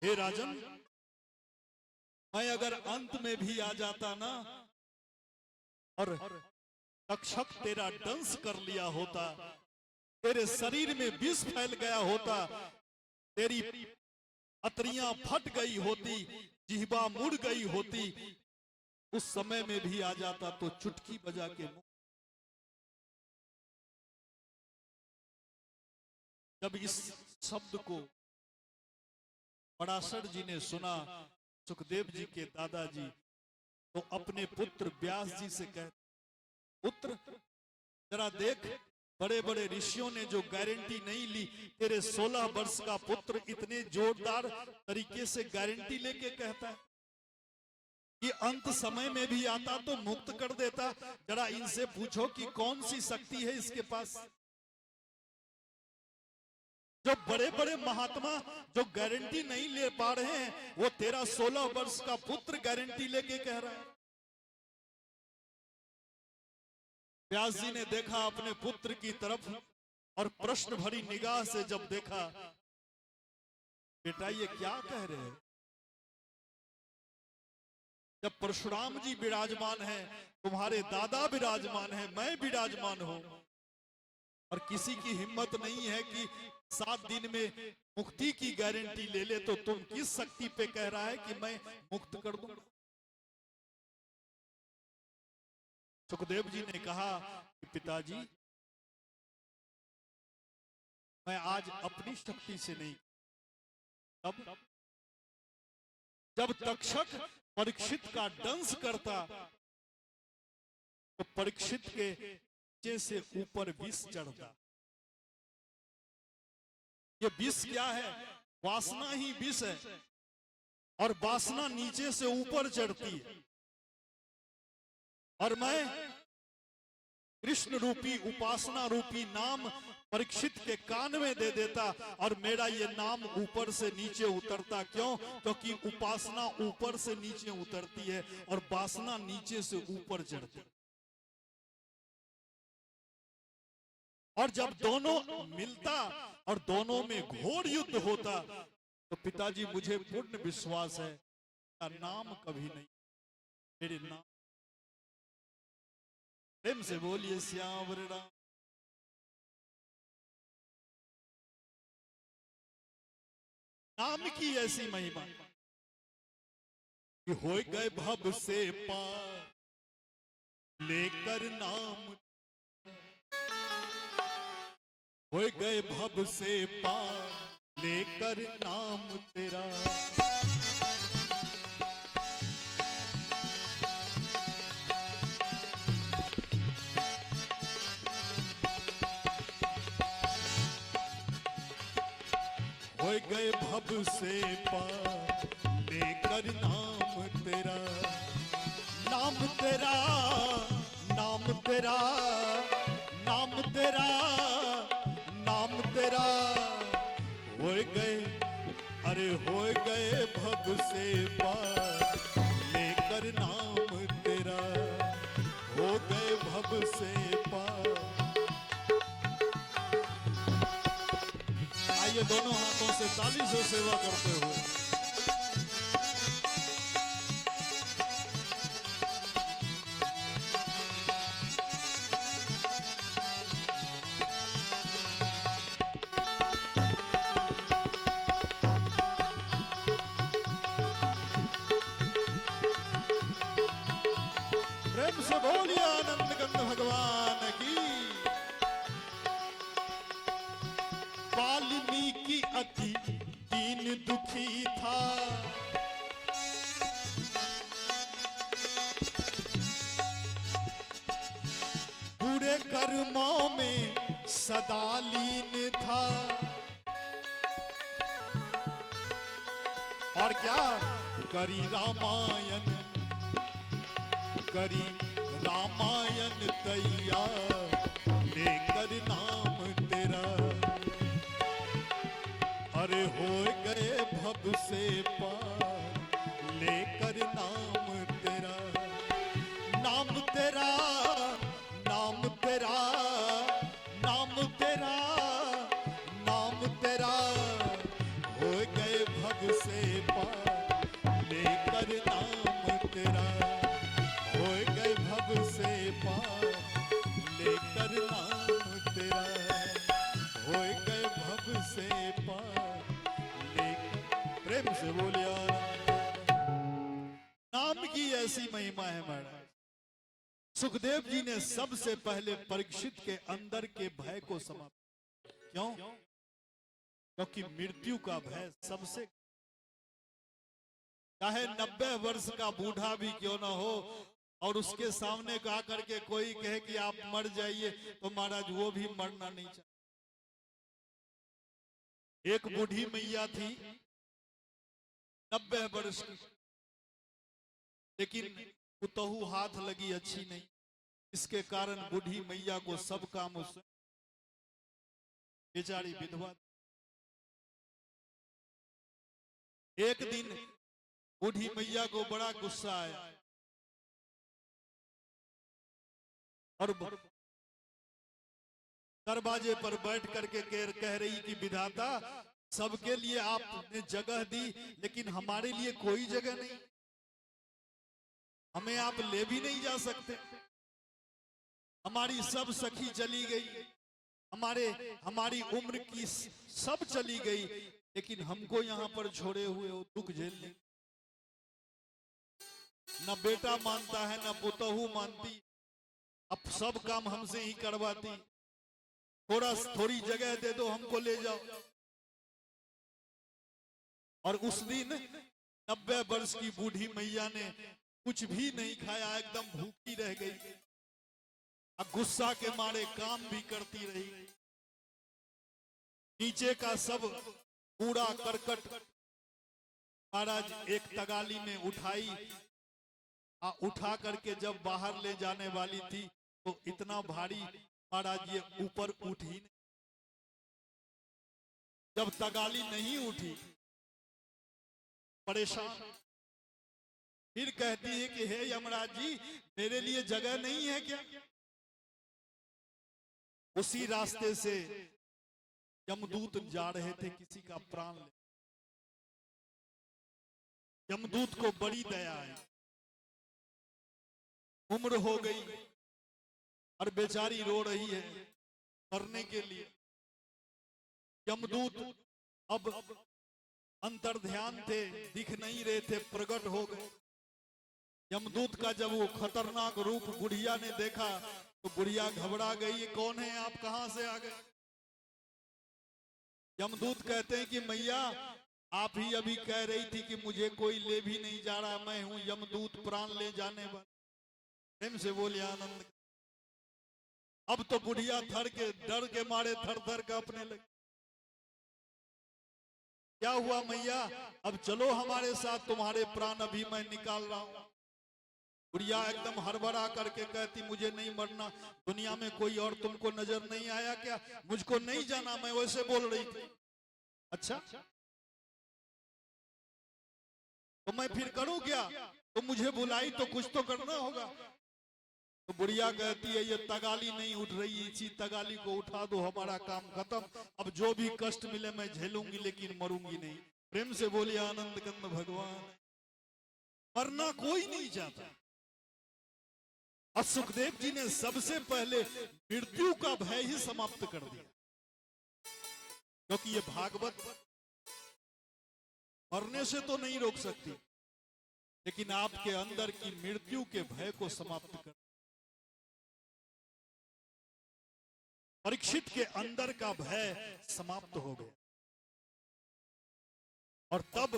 हे राजन, मैं अगर अंत में भी आ जाता ना और तक्षक तेरा दंश कर लिया होता, तेरे शरीर में विष फैल गया होता, तेरी अतरियां फट गई होती, जिह्वा मुड़ गई होती, उस समय में भी आ जाता तो चुटकी बजा के मुंह। जब इस शब्द को पराशर जी ने सुना, सुखदेव जी के दादाजी, तो अपने पुत्र व्यास जी से कहते, पुत्र जरा देख, बड़े बड़े ऋषियों ने जो गारंटी नहीं ली, तेरे 16 वर्ष का पुत्र इतने जोरदार तरीके से गारंटी लेके कहता है कि अंत समय में भी आता तो मुक्त कर देता। जरा इनसे पूछो कि कौन सी शक्ति है इसके पास। जो बड़े बड़े महात्मा जो गारंटी नहीं ले पा रहे हैं, वो तेरा 16 वर्ष का पुत्र गारंटी लेके कह रहा है। व्यास जी ने देखा अपने पुत्र की तरफ और प्रश्न भरी निगाह से जब देखा, बेटा ये क्या कह रहे हैं। जब परशुराम जी विराजमान हैं, तुम्हारे दादा विराजमान हैं, मैं विराजमान हूं, और किसी की हिम्मत नहीं है कि 7 दिन में मुक्ति की गारंटी ले ले, तो तुम किस शक्ति पे कह रहा है कि मैं मुक्त कर दूं। सुखदेव जी ने कहा कि पिताजी, मैं आज अपनी शक्ति से नहीं, तब जब तक्षक परीक्षित का दंश करता तो परीक्षित के नीचे से ऊपर विष चढ़ता। ये विष क्या है? वासना ही विष है, और वासना नीचे से ऊपर चढ़ती है। और मैं कृष्ण रूपी उपासना रूपी नाम परीक्षित के कान में दे देता, और मेरा ये नाम ऊपर से नीचे उतरता। क्यों? क्योंकि उपासना ऊपर से नीचे उतरती है और वासना नीचे से ऊपर चढ़ती। और जब दोनों मिलता और दोनों में घोर युद्ध होता, तो पिताजी मुझे पूर्ण विश्वास है का नाम कभी नहीं, मेरे नाम। प्रेम से बोलिए श्यावर राम। नाम की ऐसी महिमा कि हो गए भव से पार लेकर नाम, हो गए भव से पार लेकर नाम तेरा। हो गए भव से पार लेकर नाम तेरा। नाम तेरा, नाम तेरा, नाम तेरा, नाम तेरा। हो गए, अरे हो गए भव से पार लेकर नाम तेरा। हो गए भव से पार। आइए दोनों हाथों से ताली से सेवा करते हुए प्रेम से बोलिए आनंद कंद भगवान की। वाल्मीकि अति दीन दुखी था, बुरे कर्मों में सदा लीन था। और क्या करी रामायण, करी रामायण तैयार लेकर नाम तेरा। अरे हो गए भव से पार लेकर नाम तेरा। नाम तेरा, नाम तेरा, नाम तेरा, नाम तेरा। हो गए भव से पार लेकर नाम तेरा। हो गए भव से पार लेकर नाम तेरा। हो गए भव से पार लेकर। प्रेम से बोलिया। नाम की ऐसी महिमा है महाराज। सुखदेव जी ने सबसे पहले परीक्षित के अंदर के भय को समाप्त। क्यों? क्योंकि मृत्यु का भय सबसे, चाहे 90 वर्ष का बूढ़ा भी क्यों ना हो और उसके सामने गा करके कोई कहे कि आप मर जाइए तो महाराज वो भी मरना नहीं चाहता। एक बूढ़ी मैया थी 90 वर्ष की, लेकिन पुतहू हाथ लगी अच्छी नहीं। इसके कारण बूढ़ी मैया को सब काम उससे, बेचारी विधवा। एक दिन बूढ़ी मैया को बड़ा गुस्सा आया और दरवाजे पर बैठ करके कह रही कि विधाता, सबके लिए आपने जगह दी लेकिन हमारे लिए कोई जगह नहीं, हमें आप ले भी नहीं जा सकते। हमारी सब सखी चली गई, हमारी उम्र की सब चली गई, लेकिन हमको यहां पर छोड़े हुए हो, दुख झेलने। न बेटा मानता है न पुतहू मानती, अब सब काम हमसे ही करवाती। थोड़ी जगह दे दो, हमको ले जाओ। और उस दिन 90 वर्ष की बूढ़ी मैया ने कुछ भी नहीं खाया, एकदम भूखी रह गई। अब गुस्सा के मारे काम भी करती रही। नीचे का सब कूड़ा करकट महाराज एक तगाली में उठाई, उठा करके जब बाहर ले जाने वाली थी तो इतना भारी महाराज ये ऊपर उठी नहीं। जब तगाली नहीं उठी, परेशान, फिर कहती है कि हे यमराज जी, मेरे लिए जगह नहीं है क्या? उसी रास्ते से यमदूत जा रहे थे किसी का प्राण ले। यमदूत को बड़ी दया आई, उम्र हो गई और बेचारी रो रही है मरने के लिए। यमदूत अब अंतर्ध्यान थे, दिख नहीं रहे थे, प्रकट हो गए। यमदूत का जब वो खतरनाक रूप बुढ़िया ने देखा तो बुढ़िया घबरा गई, कौन है आप, कहां से आ गए? यमदूत कहते हैं कि मैया आप ही अभी कह रही थी कि मुझे कोई ले भी नहीं जा रहा, मैं हूं यमदूत प्राण ले जाने वाला। प्रेम से बोले आनंद। अब तो बुढ़िया थर के डर के मारे थर थर कांपने लगी। क्या हुआ मैया? अब चलो हमारे साथ, तुम्हारे प्राण अभी मैं निकाल रहा हूं। बुढ़िया एकदम हड़बड़ा करके कहती मुझे नहीं मरना, दुनिया में कोई और तुमको नजर नहीं आया क्या? मुझको नहीं जाना, मैं वैसे बोल रही थी। अच्छा तो मैं फिर करूं क्या? तो मुझे बुलाई तो कुछ तो करना होगा। तो बुढ़िया कहती है ये तगाली नहीं उठ रही, इसी तगाली को उठा दो, हमारा काम खत्म। अब जो भी कष्ट मिले मैं झेलूंगी, लेकिन मरूंगी नहीं। प्रेम से बोलिए आनंद कंद भगवान। मरना कोई नहीं चाहता, और सुखदेव जी ने सबसे पहले मृत्यु का भय ही समाप्त कर दिया, क्योंकि ये भागवत मरने से तो नहीं रोक सकती, लेकिन आपके अंदर की मृत्यु के भय को समाप्त कर। परीक्षित के अंदर का भय समाप्त हो गया, और तब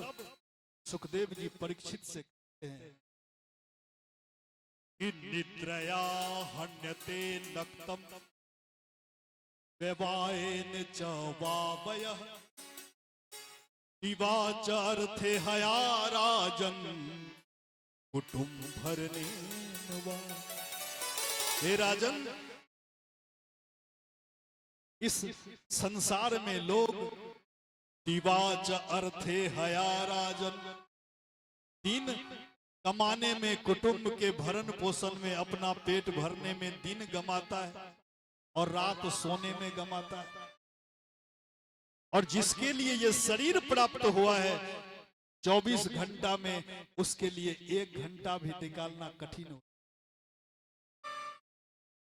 सुखदेव जी परीक्षित से कहते हैं कि निद्रया हन्यते नक्तम व्यवायेन च वावयः दिवाचार थे हया राजन कुटुंब भरने। हे राजन, इस संसार में लोग दिवाच अर्थे हया राजन, दिन कमाने में, कुटुंब के भरण पोषण में, अपना पेट भरने में दिन गमाता है और रात सोने में गमाता है। और जिसके लिए ये शरीर प्राप्त हुआ है 24 घंटा में, उसके लिए 1 घंटा भी निकालना कठिन हो।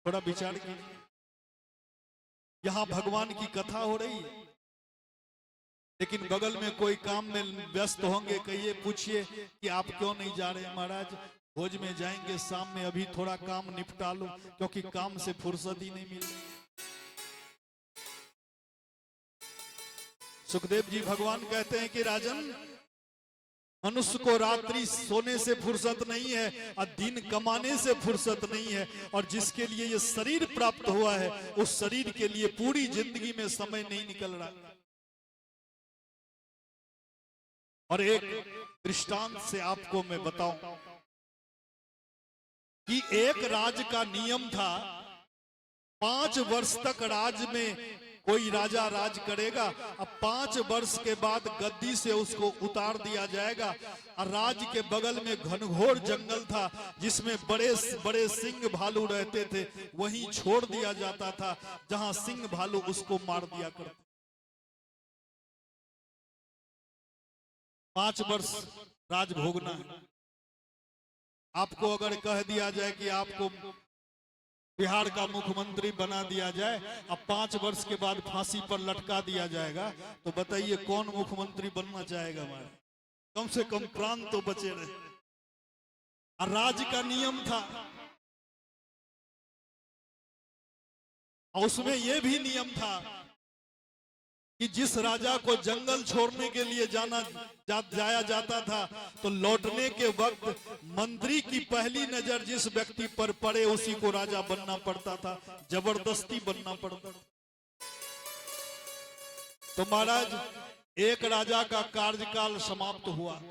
थोड़ा विचार कीजिए। यहां भगवान की कथा हो रही है, लेकिन बगल में कोई काम में व्यस्त होंगे। कहिए, पूछिए कि आप क्यों नहीं जा रहे? महाराज भोज में जाएंगे शाम में, अभी थोड़ा काम निपटा लो, क्योंकि काम से फुर्सत ही नहीं मिल रही। सुखदेव जी भगवान कहते हैं कि राजन, मनुष्य को रात्रि सोने से फुर्सत नहीं है और दिन कमाने से फुर्सत नहीं है, और जिसके लिए ये शरीर प्राप्त हुआ है उस शरीर के लिए पूरी जिंदगी में समय नहीं निकल रहा। और एक दृष्टांत से आपको मैं बताऊं कि एक राज का नियम था, 5 वर्ष तक राज में कोई राजा राज करेगा, अब 5 वर्ष के बाद गद्दी से उसको उतार दिया जाएगा। और राज के बगल में घनघोर जंगल था, जिसमें बड़े बड़े सिंह भालू रहते थे, वहीं छोड़ दिया जाता था, जहां सिंह भालू उसको मार दिया करते। 5 वर्ष राज भोगना है। आपको अगर कह दिया जाए कि आपको बिहार का मुख्यमंत्री बना दिया जाए, अब 5 वर्ष के बाद फांसी पर लटका दिया जाएगा, तो बताइए कौन मुख्यमंत्री बनना चाहेगा? हमारे कम से कम प्राण तो बचे रहे। और राज का नियम था, और उसमें यह भी नियम था कि जिस राजा को जंगल छोड़ने के लिए जाया जाता था, तो लौटने के वक्त मंत्री की पहली नजर जिस व्यक्ति पर पड़े उसी को राजा बनना पड़ता था, जबरदस्ती बनना पड़ता था। तो महाराज, एक राजा का कार्यकाल समाप्त हुआ।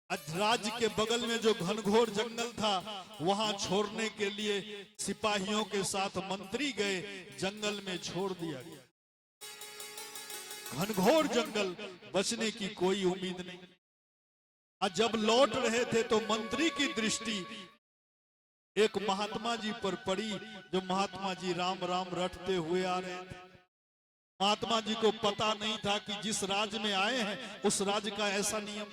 राज्य के बगल में जो घनघोर जंगल था, वहां छोड़ने के लिए सिपाहियों के साथ मंत्री गए, जंगल में छोड़ दिया गया। घनघोर जंगल, बचने की कोई उम्मीद नहीं। और जब लौट रहे थे तो मंत्री की दृष्टि एक महात्मा जी पर पड़ी, जो महात्मा जी राम राम रटते हुए आ रहे थे। महात्मा जी को पता नहीं था कि जिस राज्य में आए हैं उस राज्य का ऐसा नियम।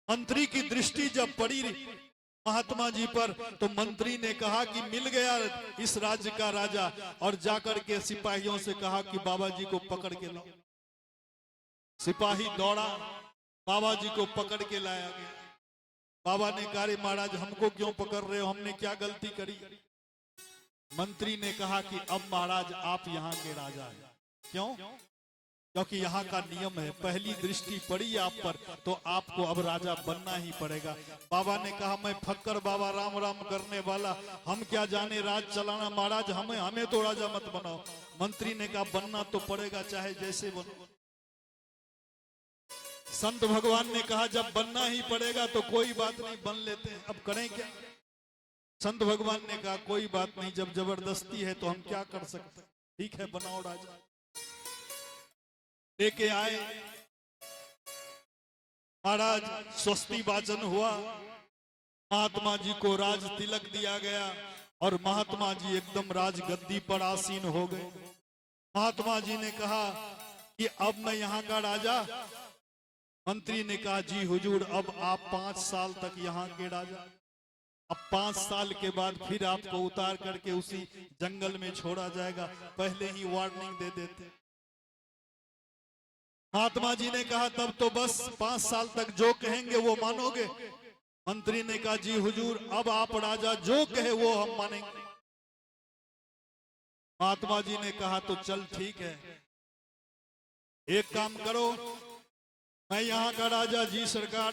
मंत्री की दृष्टि जब पड़ी महात्मा जी पर, तो मंत्री ने कहा कि मिल गया इस राज्य का राजा, और जाकर के सिपाहियों से कहा कि बाबा जी को पकड़ के लाओ। सिपाही दौड़ा, बाबा जी को पकड़ के लाया गया। बाबा ने कहा, महाराज हमको क्यों पकड़ रहे हो, हमने क्या गलती करी? मंत्री ने कहा कि अब महाराज आप यहाँ के राजा हैं, क्यों? क्योंकि यहाँ का नियम है, पहली दृष्टि पड़ी आप पर तो आपको अब राजा बनना ही पड़ेगा। बाबा ने कहा मैं फक्कर बाबा राम राम करने वाला, हम क्या जाने राज चलाना, महाराज हमें तो राजा मत बनाओ। मंत्री ने कहा बनना तो पड़ेगा चाहे जैसे बनो। संत भगवान ने कहा जब बनना ही पड़ेगा तो कोई बात नहीं, बन लेते हैं, अब करें क्या। संत भगवान ने कहा कोई बात नहीं, जब जबरदस्ती है तो हम क्या कर सकते हैं, ठीक है बनाओ राजा। लेके आए महाराज, स्वस्ति वाचन हुआ, महात्मा जी को राज तिलक दिया गया और महात्मा जी एकदम राज गद्दी पर आसीन हो गए। महात्मा जी ने कहा कि अब मैं यहाँ का राजा। मंत्री ने कहा जी हुजूर अब आप 5 साल तक यहाँ के राजा, अब 5 साल के बाद फिर आपको उतार करके उसी जंगल में छोड़ा जाएगा, पहले ही वार्निंग दे देते। महात्मा जी ने कहा तब तो बस 5 साल तक जो कहेंगे वो मानोगे। मंत्री ने कहा जी हुजूर अब आप राजा, जो कहे वो हम मानेंगे। महात्मा जी ने कहा तो चल ठीक है, एक काम करो, मैं यहाँ का राजा जी सरकार,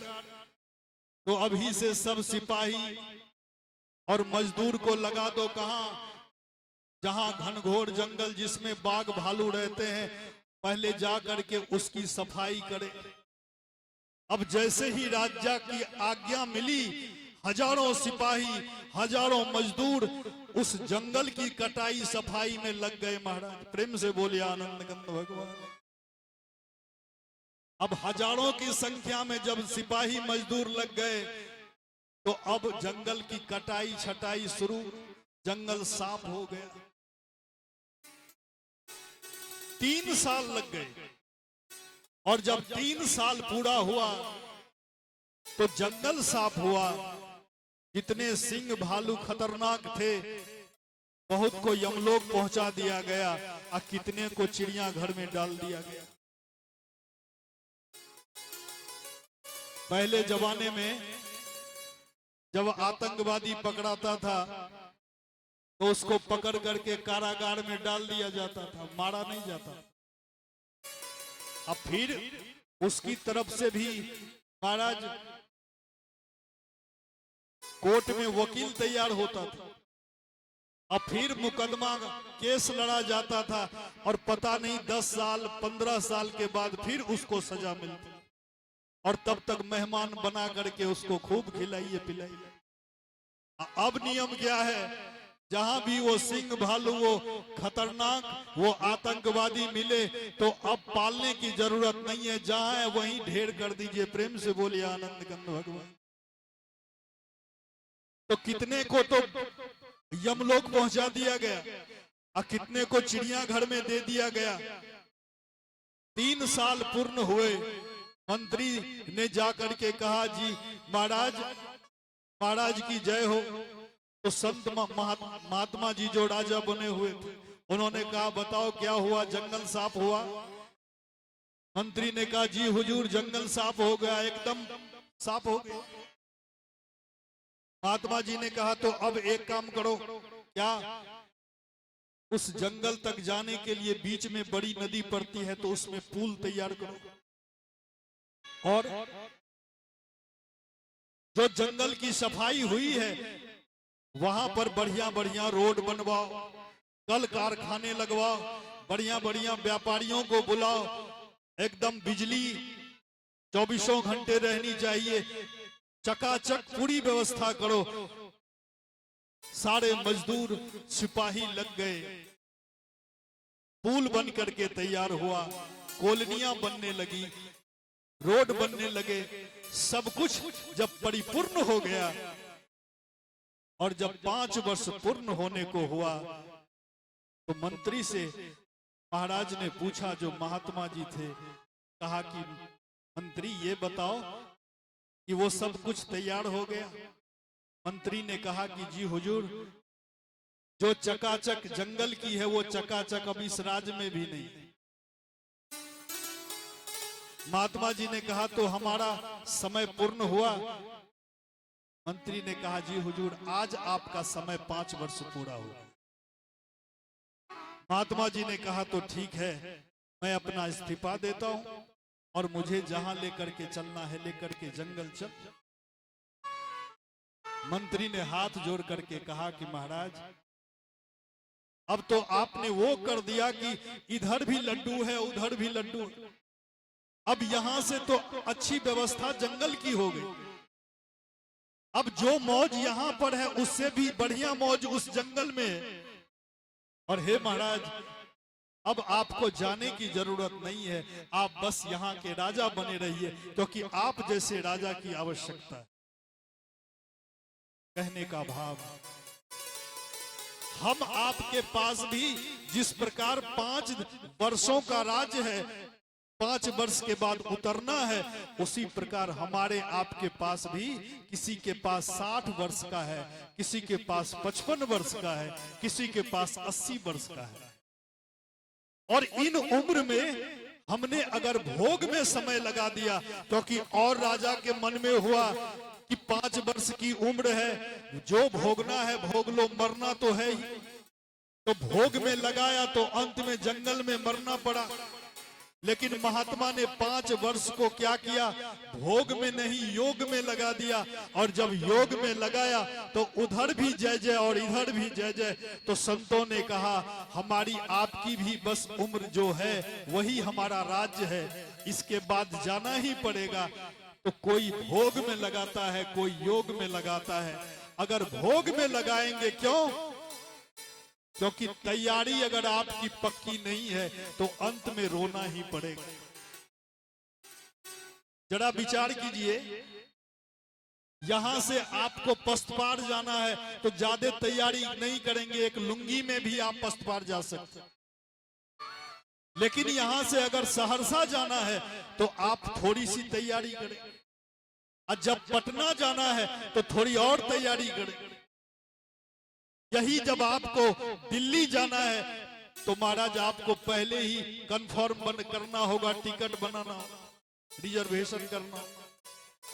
तो अभी से सब सिपाही और मजदूर को लगा दो कहां, जहां घनघोर जंगल जिसमें बाघ भालू रहते हैं, पहले जा करके उसकी सफाई करे। अब जैसे ही राजा की आज्ञा मिली, हजारों सिपाही हजारों मजदूर उस जंगल की कटाई सफाई में लग गए। महाराज प्रेम से बोलिए आनंद कंद भगवान। अब हजारों की संख्या में जब सिपाही मजदूर लग गए तो अब जंगल की कटाई छटाई शुरू, जंगल साफ हो गया। 3 साल लग गए और जब 3 साल पूरा हुआ तो जंगल साफ हुआ। जितने सिंह भालू खतरनाक थे बहुत को यमलोक पहुंचा दिया गया और कितने को चिड़ियाघर में डाल दिया गया। पहले जमाने में जब आतंकवादी पकड़ाता था तो उसको पकड़ करके कारागार में डाल दिया जाता था, मारा नहीं जाता। अब फिर उसकी तरफ से भी महाराज कोर्ट में वकील तैयार होता था, अब फिर मुकदमा केस लड़ा जाता था और पता नहीं 10 साल 15 साल के बाद फिर उसको सजा मिलती और तब तक मेहमान बना करके उसको खूब खिलाइए पिलाइए। अब नियम क्या है, जहां भी वो सिंह भालू वो खतरनाक वो आतंकवादी मिले तो अब पालने की जरूरत नहीं है, जहां है वहीं ढेर कर दीजिए। प्रेम से बोलिए आनंद कंद भगवान। तो कितने को तो यमलोक पहुंचा दिया गया और कितने को चिड़ियाघर में दे दिया गया। 3 साल पूर्ण हुए, मंत्री ने जाकर के कहा जी महाराज की जय हो। तो संत महात्मा जी जो राजा बने हुए थे उन्होंने कहा बताओ क्या हुआ, जंगल साफ हुआ? मंत्री ने कहा जी हुजूर जंगल साफ हो गया, एकदम साफ हो गया। महात्मा जी ने कहा तो अब एक काम करो, क्या उस जंगल तक जाने के लिए बीच में बड़ी नदी पड़ती है तो उसमें पुल तैयार करो और जो जंगल की सफाई हुई है वहां पर बढ़िया बढ़िया रोड बनवाओ, कल कारखाने लगवाओ, बढ़िया बढ़िया व्यापारियों को बुलाओ, एकदम बिजली 24 घंटे रहनी चाहिए, चकाचक पूरी व्यवस्था करो। सारे मजदूर सिपाही लग गए, पुल बन करके तैयार हुआ, कॉलोनियां बनने लगी, रोड बनने लगे। सब कुछ जब परिपूर्ण हो गया और जब 5 वर्ष पूर्ण होने को हुआ तो मंत्री से महाराज ने पूछा, जो महात्मा जी थे, कहा कि मंत्री ये बताओ कि वो सब कुछ तैयार हो गया? मंत्री ने कहा कि जी हुजूर जो चकाचक जंगल की है वो चकाचक अब इस राज्य में भी नहीं। महात्मा जी ने कहा तो हमारा समय पूर्ण हुआ। मंत्री ने कहा जी हुजूर आज आपका समय 5 वर्ष पूरा हुआ। महात्मा जी ने कहा तो ठीक है, मैं अपना इस्तीफा देता हूं और मुझे जहां लेकर के चलना है लेकर के जंगल चल। मंत्री ने हाथ जोड़ करके कहा कि महाराज, अब तो आपने वो कर दिया कि इधर भी लड्डू है उधर भी लड्डू है। अब यहां से तो अच्छी व्यवस्था जंगल की हो गई, अब जो मौज यहां पर है उससे भी बढ़िया मौज उस जंगल में है। और हे महाराज, अब आपको जाने की जरूरत नहीं है, आप बस यहाँ के राजा बने रहिए, क्योंकि आप जैसे राजा की आवश्यकता है। कहने का भाव, हम आपके पास भी जिस प्रकार 5 वर्षों का राज्य है, 5 वर्ष के बाद उतरना है, उसी प्रकार हमारे आपके पास भी किसी के पास 60 वर्ष का है, किसी के पास 55 वर्ष का है, किसी के पास 80 वर्ष का है। और इन उम्र में हमने अगर भोग में समय लगा दिया, क्योंकि और राजा के मन में हुआ कि 5 वर्ष की उम्र है, जो भोगना है भोग लो, मरना तो है ही, तो भोग में लगाया तो अंत में जंगल में मरना पड़ा। लेकिन महात्मा ने 5 वर्ष को क्या किया, भोग में नहीं योग में लगा दिया। और जब योग में लगाया तो उधर भी जय जय और इधर भी जय जय। तो संतों ने कहा, हमारी आपकी भी बस उम्र जो है वही हमारा राज्य है, इसके बाद जाना ही पड़ेगा। तो कोई भोग में लगाता है, कोई योग में लगाता है। अगर भोग में लगाएंगे, क्यों? क्योंकि तैयारी अगर आपकी पक्की नहीं है तो अंत में रोना ही पड़ेगा। जरा विचार कीजिए, यहां से आपको पस्तपार जाना है तो ज्यादा तैयारी नहीं करेंगे, एक लुंगी में भी आप पस्तपार जा सकते हैं। लेकिन यहां से अगर सहरसा जाना है तो आप थोड़ी सी तैयारी करें, और जब पटना जाना है तो थोड़ी और तैयारी करें। यही जब आपको दिल्ली जाना है तो महाराज आपको पहले ही कंफर्म करना होगा, टिकट बनाना, रिजर्वेशन करना।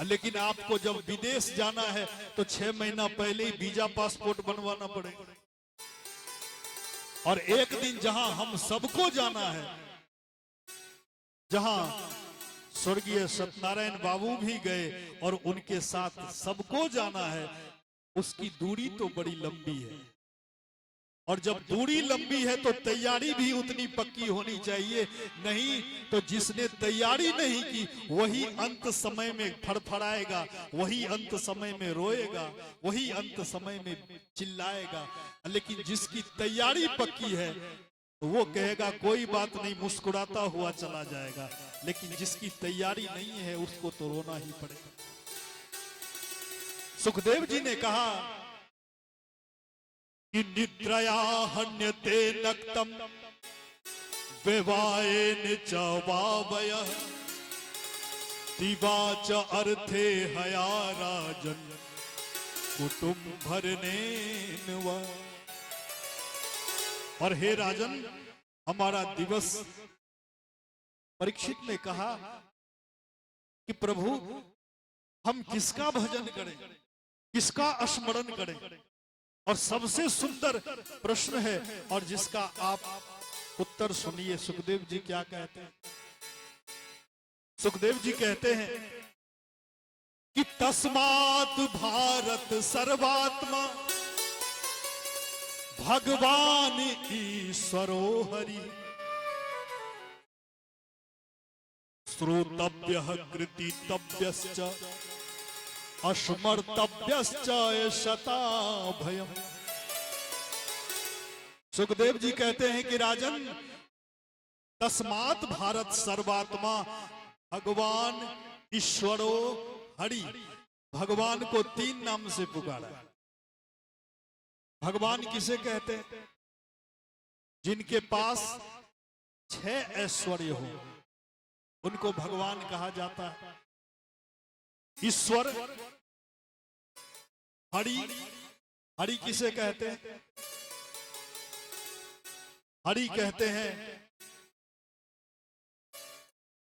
लेकिन आपको जब विदेश जाना है तो 6 महीना पहले ही वीजा पासपोर्ट बनवाना पड़ेगा। और एक दिन जहां हम सबको जाना है, जहां स्वर्गीय सत्यनारायण बाबू भी गए और उनके साथ सबको जाना है, उसकी दूरी तो बड़ी लंबी है। और जब दूरी लंबी है तो तैयारी भी उतनी पक्की होनी चाहिए, नहीं तो जिसने तैयारी नहीं की वही अंत समय में फड़फड़ाएगा, वही अंत समय में रोएगा, वही अंत समय में चिल्लाएगा। लेकिन जिसकी तैयारी पक्की है वो कहेगा कोई बात नहीं, मुस्कुराता हुआ चला जाएगा। लेकिन जिसकी तैयारी नहीं है उसको तो रोना ही पड़ेगा। सुखदेव जी ने कहा कि निद्रया हन्यते नक्तम विवाहेन च वावयः दिवाच अर्थे हया राजन कुटुम्भरनेन वा। और हे राजन, हमारा दिवस, परीक्षित ने कहा कि प्रभु हम किसका भजन करें, किसका स्मरण करें? और सबसे सुंदर प्रश्न है और जिसका आप उत्तर सुनिए। सुखदेव जी क्या कहते हैं? सुखदेव जी कहते हैं कि तस्मात् भारत सर्वात्मा भगवान ईश्वरो हरि श्रोतव्यः कृतितव्यश्च अस्मर्तव्यश्च शता भयम्। सुखदेव जी कहते हैं कि राजन, तस्मात् भारत सर्वात्मा भगवान ईश्वरो हरि। भगवान को 3 नाम से पुकारा। भगवान किसे कहते हैं? जिनके पास 6 ऐश्वर्य हो उनको भगवान कहा जाता है। ईश्वर, हरि, हरि किसे कहते हैं? हरि कहते हैं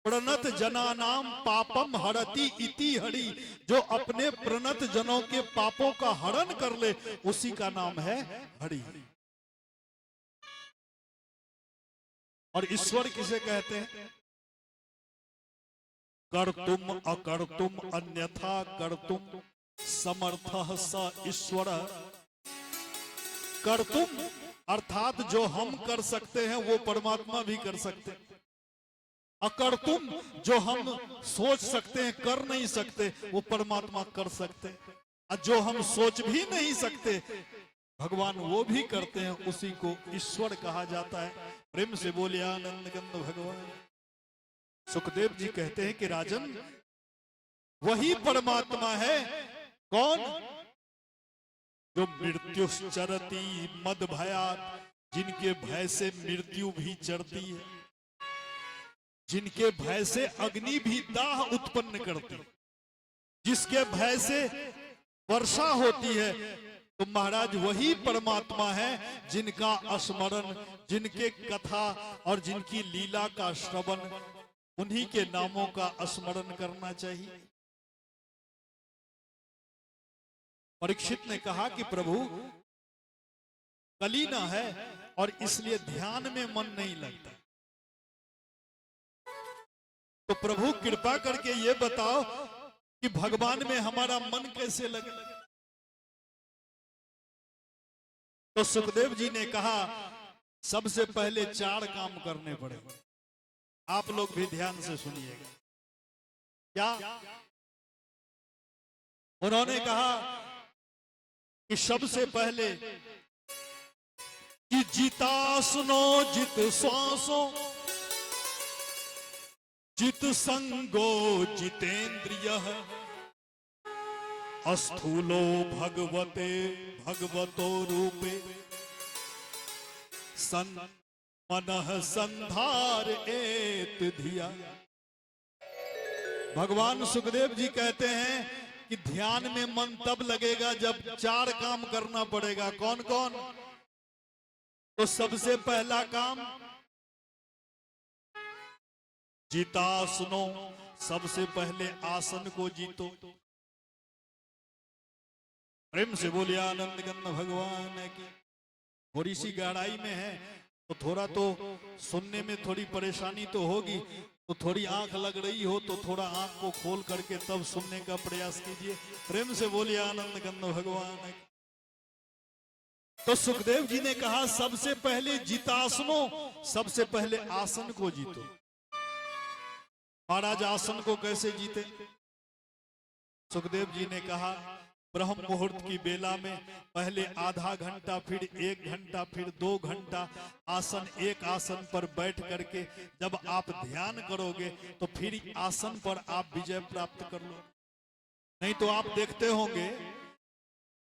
प्रणत जनानाम पापम हरति इति हरि। जो अपने प्रणत जनों के पापों का हरण कर ले उसी का नाम है हरि। और ईश्वर किसे कहते हैं? कर्तुम अकर्तुम अन्यथा कर्तुम समर्थः स ईश्वर। कर्तुम अर्थात जो हम कर सकते हैं वो परमात्मा भी कर सकते हैं। अकर्तुम जो हम सोच सकते हैं कर नहीं सकते वो परमात्मा कर सकते हैं। और जो हम सोच भी नहीं सकते भगवान वो भी करते हैं, उसी को ईश्वर कहा जाता है। प्रेम से बोले आनंद कंद भगवान। सुखदेव जी कहते हैं कि राजन वही परमात्मा है। कौन? जो मृत्युश्चरति मद भयात, जिनके भय से मृत्यु भी चरती है, जिनके भय से अग्नि भी दाह उत्पन्न करती है, जिसके भय से वर्षा होती है, तो महाराज वही परमात्मा है जिनका स्मरण, जिनके कथा और जिनकी लीला का श्रवण, उन्हीं के नामों का स्मरण करना चाहिए। परीक्षित ने कहा कि प्रभु कलीना है और इसलिए ध्यान में मन नहीं लगता, तो प्रभु कृपा करके ये बताओ कि भगवान में हमारा मन कैसे लगे। तो सुखदेव जी ने कहा सबसे पहले 4 काम करने पड़ेंगे। आप लोग भी ध्यान से सुनिएगा। क्या? उन्होंने कहा कि सबसे पहले कि जीता सुनो जित श्वासो, जित संगो जितेंद्रियः, अस्थूलो भगवते भगवतो रूपे सन मनः संधार एत धिया। भगवान सुखदेव जी कहते हैं कि ध्यान में मन तब लगेगा जब 4 काम करना पड़ेगा। कौन कौन? तो सबसे पहला काम जीता सुनो, सबसे पहले आसन को जीतो। प्रेम से बोलिए आनंद गंध भगवान की। थोड़ी सी गहराई में है तो थोड़ा तो सुनने में थोड़ी परेशानी तो होगी, तो थोड़ी आंख लग रही हो तो थोड़ा आंख को खोल करके तब सुनने का प्रयास कीजिए। प्रेम से बोलिए आनंद गंध भगवान की। तो सुखदेव जी ने कहा सबसे पहले जीतासनो, सबसे पहले आसन को जीतो। महाराज आसन को कैसे जीते? सुखदेव जी ने कहा ब्रह्म मुहूर्त की बेला में पहले आधा घंटा, फिर 1 घंटा, फिर 2 घंटा आसन, एक आसन पर बैठ करके जब आप ध्यान करोगे तो फिर आसन पर आप विजय प्राप्त कर लो। नहीं तो आप देखते होंगे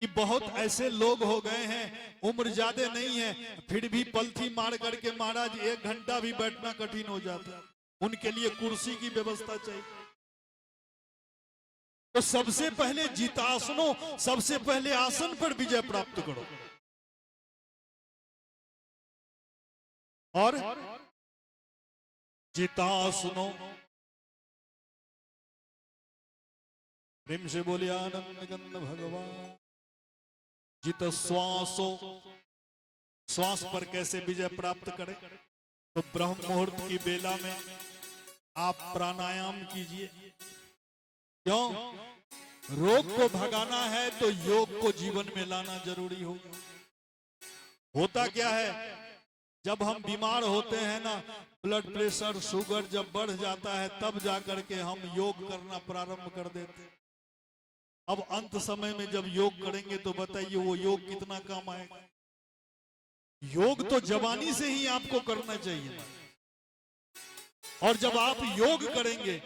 कि बहुत ऐसे लोग हो गए हैं, उम्र ज्यादा नहीं है, फिर भी पलथी मार करके महाराज 1 घंटा भी बैठना कठिन हो जाता है। उनके लिए कुर्सी की व्यवस्था चाहिए। तो सबसे पहले जीतासनो, सबसे पहले आसन पर विजय प्राप्त करो। और जीतासनो, प्रेम से बोले आनंद गंध भगवान। जित श्वासो, श्वास पर कैसे विजय प्राप्त करें? तो ब्रह्म मुहूर्त की बेला में आप प्राणायाम कीजिए। क्यों? रोग को भगाना है तो योग को जीवन में लाना जरूरी हो। होता क्या है, जब हम बीमार होते हैं ना, ब्लड प्रेशर, शुगर जब बढ़ जाता है तब जाकर के हम योग करना प्रारंभ कर देते हैं। अब अंत समय में जब योग करेंगे तो बताइए वो योग कितना काम आएगा? योग तो जवानी से ही आपको करना चाहिए। और जब आप योग करेंगे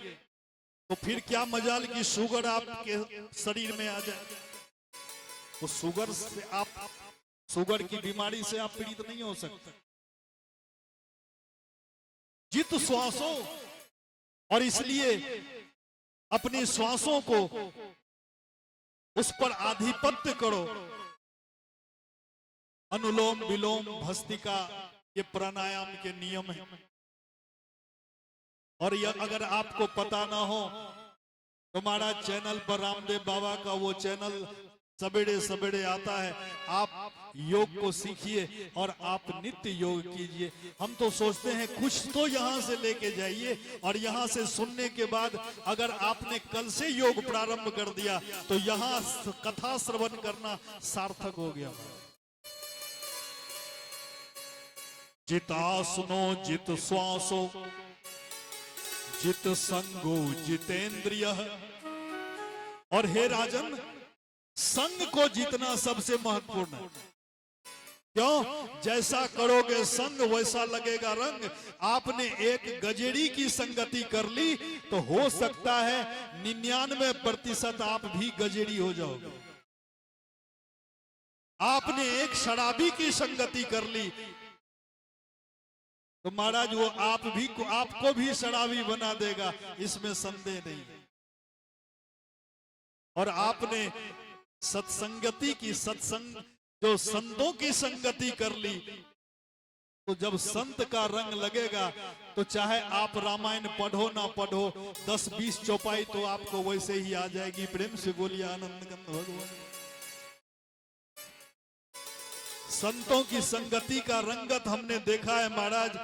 तो फिर क्या मजाल की शुगर आपके शरीर में आ जाए। तो शुगर से आप, शुगर की बीमारी से आप पीड़ित नहीं हो सकते। जित श्वासों, और इसलिए अपने श्वासों को उस पर आधिपत्य करो। अनुलोम विलोम भस्त्रिका ये प्राणायाम के नियम है। और यह अगर आपको पता ना हो तो हमारा चैनल पर रामदेव बाबा का वो चैनल सवेरे सवेरे आता है। आप योग को सीखिए और आप नित्य योग कीजिए। हम तो सोचते हैं कुछ तो यहाँ से लेके जाइए, और यहाँ से सुनने के बाद अगर आपने कल से योग प्रारंभ कर दिया तो यहाँ कथा श्रवण करना सार्थक हो गया। जित आसनो जित श्वासो जित संगो जितेंद्रिय। और हे राजन, संग को जीतना सबसे महत्वपूर्ण है। क्यों? जैसा करोगे संग वैसा लगेगा रंग। आपने एक गजेड़ी की संगति कर ली तो हो सकता है 99% आप भी गजेड़ी हो जाओगे। आपने एक शराबी की संगति कर ली तो महाराज वो आपको भी शराबी बना देगा, इसमें संदेह नहीं। और आपने सत्संगति की जो संतों की संगति कर ली तो जब संत का रंग लगेगा तो चाहे आप रामायण पढ़ो ना पढ़ो, 10-20 चौपाई तो आपको वैसे ही आ जाएगी। प्रेम से बोलिए आनंद कंद भगवान। संतों की संगति का रंगत हमने देखा है महाराज।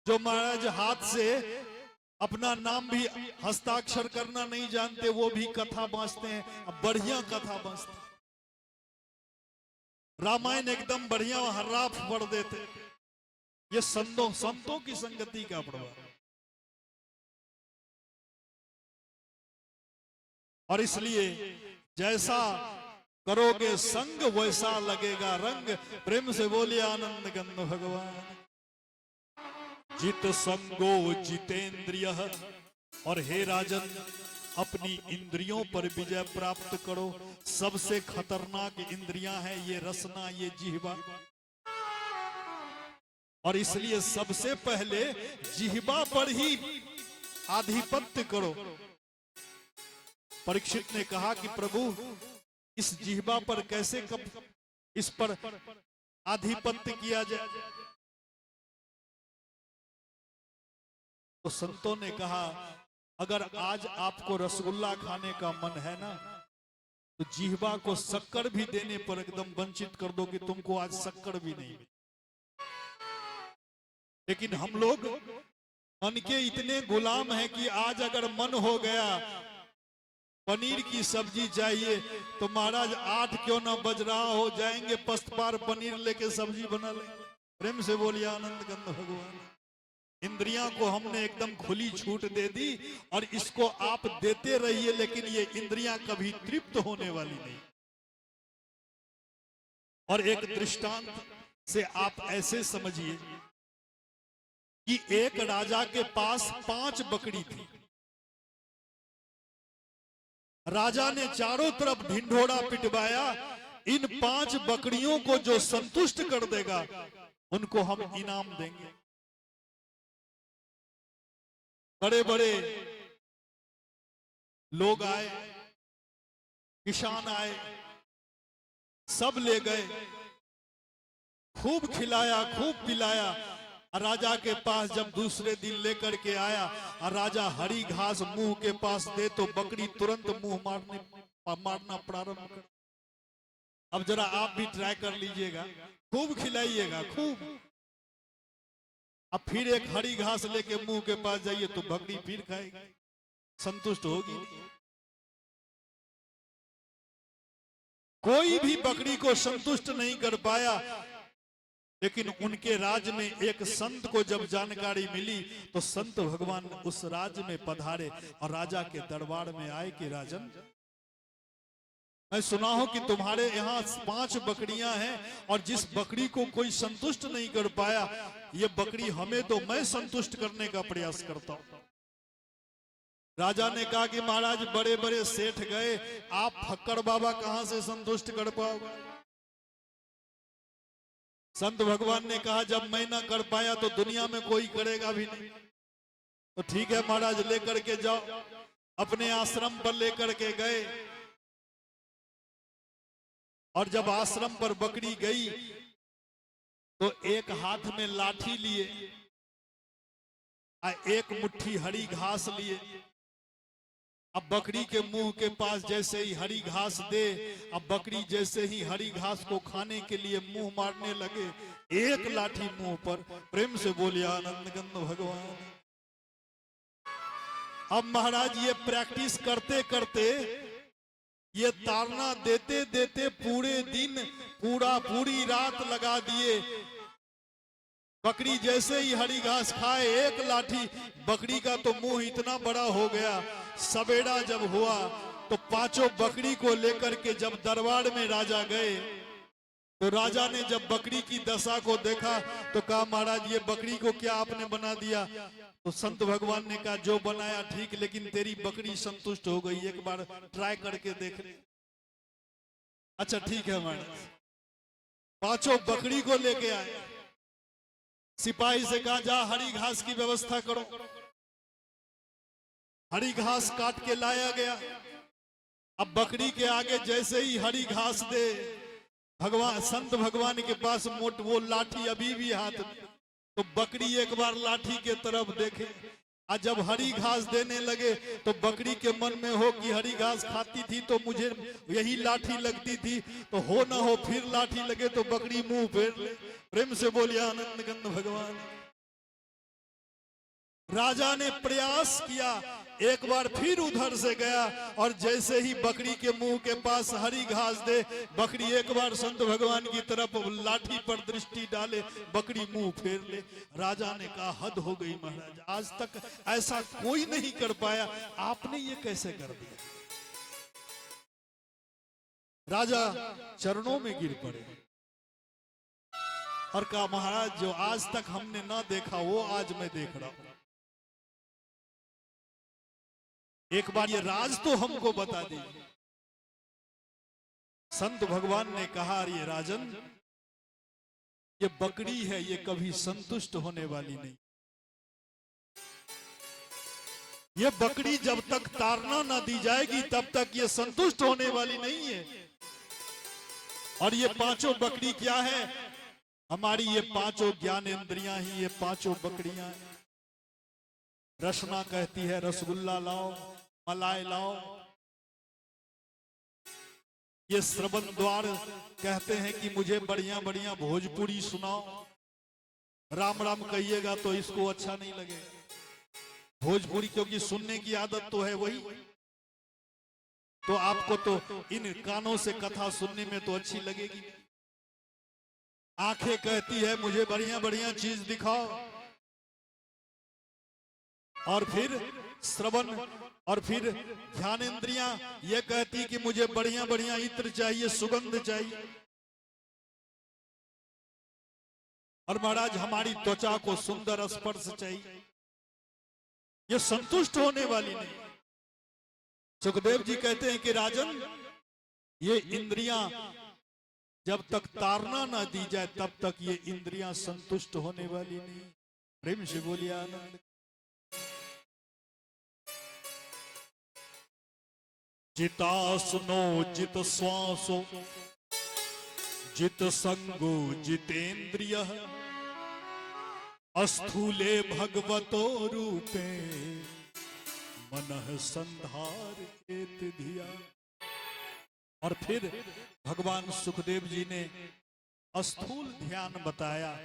जो महाराज हाथ से अपना नाम भी हस्ताक्षर करना नहीं जानते वो भी कथा बांचते हैं, बढ़िया कथा बांचते हैं। रामायण एकदम बढ़िया हर्राफ पढ़ देते। ये संतों की संगति का प्रभाव। और इसलिए जैसा करोगे संग वैसा लगेगा रंग। प्रेम से बोलिए आनंद गंध भगवान। जित संगो जितेंद्रिय। और हे राजन, अपनी इंद्रियों पर विजय प्राप्त करो। सबसे खतरनाक इंद्रियां हैं ये रसना, ये जिह्वा। और इसलिए सबसे पहले जिह्वा पर ही आधिपत्य करो। परीक्षित ने कहा कि प्रभु इस जिह्वा पर कैसे इस पर आधिपत्य किया जाए। तो संतों ने कहा अगर आज आपको रसगुल्ला खाने का मन है ना तो जिह्वा को शक्कर भी देने पर एकदम वंचित कर दो कि तुमको आज शक्कर भी नहीं। लेकिन हम लोग मन के इतने गुलाम हैं कि आज अगर मन हो गया पनीर की सब्जी चाहिए तो महाराज 8 क्यों ना बज रहा हो, जाएंगे पस्तपार पनीर लेके सब्जी बना लेंगे। प्रेम से बोलिए आनंद गंध भगवान। इंद्रियां को हमने एकदम खुली छूट दे दी और इसको आप देते रहिए, लेकिन ये इंद्रियां कभी तृप्त होने वाली नहीं। और एक दृष्टांत से आप ऐसे समझिए कि एक राजा के पास 5 बकरी थी। राजा ने चारों तरफ ढिंढोरा पिटवाया, इन 5 बकरियों को जो संतुष्ट कर देगा उनको हम इनाम देंगे। बड़े बड़े लोग आए, किसान आए, सब ले गए, खूब खिलाया खूब पिलाया। राजा के पास जब दूसरे दिन लेकर के आया और राजा हरी घास मुंह के पास दे तो बकरी तुरंत मुंह मारना प्रारंभ कर। अब जरा आप भी ट्राई कर लीजिएगा, खूब खिलाइएगा खूब। अब फिर एक हरी घास लेके मुंह के पास जाइए तो बकरी फिर खाएगी, संतुष्ट होगी नहीं। कोई भी बकरी को संतुष्ट नहीं कर पाया। लेकिन उनके राज्य में एक संत को जब जानकारी मिली तो संत भगवान उस राज्य में पधारे और राजा के दरबार में आए कि राजन, मैं सुना हूं कि तुम्हारे यहाँ 5 बकरियां हैं और जिस बकरी को कोई संतुष्ट नहीं कर पाया, ये बकरी हमें तो मैं संतुष्ट करने का प्रयास करता हूं। राजा ने कहा कि महाराज बड़े बड़े सेठ गए, आप फक्कड़ बाबा कहां से संतुष्ट कर पाओगे। संत भगवान ने कहा जब मैं ना कर पाया तो दुनिया में कोई करेगा भी नहीं। तो ठीक है महाराज, लेकर के जाओ। अपने आश्रम पर लेकर के गए और जब आश्रम पर बकरी गई तो एक हाथ में लाठी लिए, एक मुट्ठी हरी घास लिए, अब बकरी के मुंह के पास जैसे ही हरी घास दे, अब बकरी जैसे ही हरी घास को खाने के लिए मुंह मारने लगे, एक लाठी मुंह पर। प्रेम से बोलिए आनंद गंध भगवान। अब महाराज ये प्रैक्टिस करते करते, ये ताड़ना देते देते पूरे दिन पूरी रात लगा दिए। बकरी जैसे ही हरी घास खाए, एक लाठी, बकरी का तो मुंह इतना बड़ा हो गया। सवेरा जब हुआ तो पांचों बकरी को लेकर के जब दरबार में राजा गए, तो राजा ने जब बकरी की दशा को देखा तो कहा, महाराज ये बकरी को क्या आपने बना दिया? तो संत भगवान ने कहा, जो बनाया ठीक, लेकिन तेरी बकरी संतुष्ट हो गई, एक बार ट्राई करके देख ले। अच्छा ठीक है महाराज। पांचों बकरी को लेके आए, सिपाही से कहा, जा हरी घास की व्यवस्था करो। हरी घास काट के लाया गया। अब बकरी के आगे जैसे ही हरी घास दे, भगवान संत भगवान के पास वो लाठी अभी भी हाथ में, तो बकरी एक बार लाठी के तरफ देखे, और जब हरी घास देने लगे तो बकरी के मन में हो कि हरी घास खाती थी तो मुझे यही लाठी लगती थी, तो हो ना हो फिर लाठी लगे तो बकरी मुंह फेर ले। प्रेम से बोलिए आनंद गंध भगवान। राजा ने प्रयास किया, एक बार फिर उधर से गया, और जैसे ही बकरी के मुंह के पास हरी घास दे, बकरी एक बार संत भगवान की तरफ लाठी पर दृष्टि डाले, बकरी मुंह फेर ले। राजा ने कहा, हद हो गई महाराज, आज तक ऐसा कोई नहीं कर पाया, आपने ये कैसे कर दिया? राजा चरणों में गिर पड़े और कहा, महाराज जो आज तक हमने ना देखा वो आज मैं देख रहा हूं। एक बार ये राज तो हमको बता दीजिए। संत भगवान ने कहा, ये राजन, ये बकरी है, ये कभी संतुष्ट होने वाली नहीं। ये बकरी जब तक ताड़ना ना दी जाएगी तब तक ये संतुष्ट होने वाली नहीं है। और ये पांचों बकरी क्या है? हमारी ये पांचों ज्ञानेंद्रियां ही ये पांचों बकरियां हैं। रसना कहती है रसगुल्ला लाओ, मलाई लाओ। ये श्रवण द्वार कहते हैं कि मुझे बढ़िया बढ़िया भोजपुरी सुनाओ। राम राम कहिएगा तो इसको अच्छा नहीं लगेगा भोजपुरी, क्योंकि सुनने की आदत तो है वही। तो आपको तो इन कानों से कथा सुनने में तो अच्छी लगेगी। आंखें कहती है मुझे बढ़िया बढ़िया चीज दिखाओ, और फिर श्रवण, और फिर ध्यानेंद्रियां ये कहती कि मुझे बढ़िया बढ़िया इत्र चाहिए, सुगंध चाहिए। और महाराज हमारी त्वचा को सुंदर स्पर्श चाहिए। ये संतुष्ट होने वाली नहीं। सुखदेव जी कहते हैं कि राजन, ये इंद्रियां जब तक ताड़ना ना दी जाए तब तक ये इंद्रियां संतुष्ट होने वाली नहीं। प्रेम से बोलिए आनंद। जितासनो जित श्वासो जित संगो जितेन्द्रिय अस्थूले भगवतो रूपे मनः संधार चेत धिया। और फिर भगवान सुखदेव जी ने स्थूल ध्यान बताया,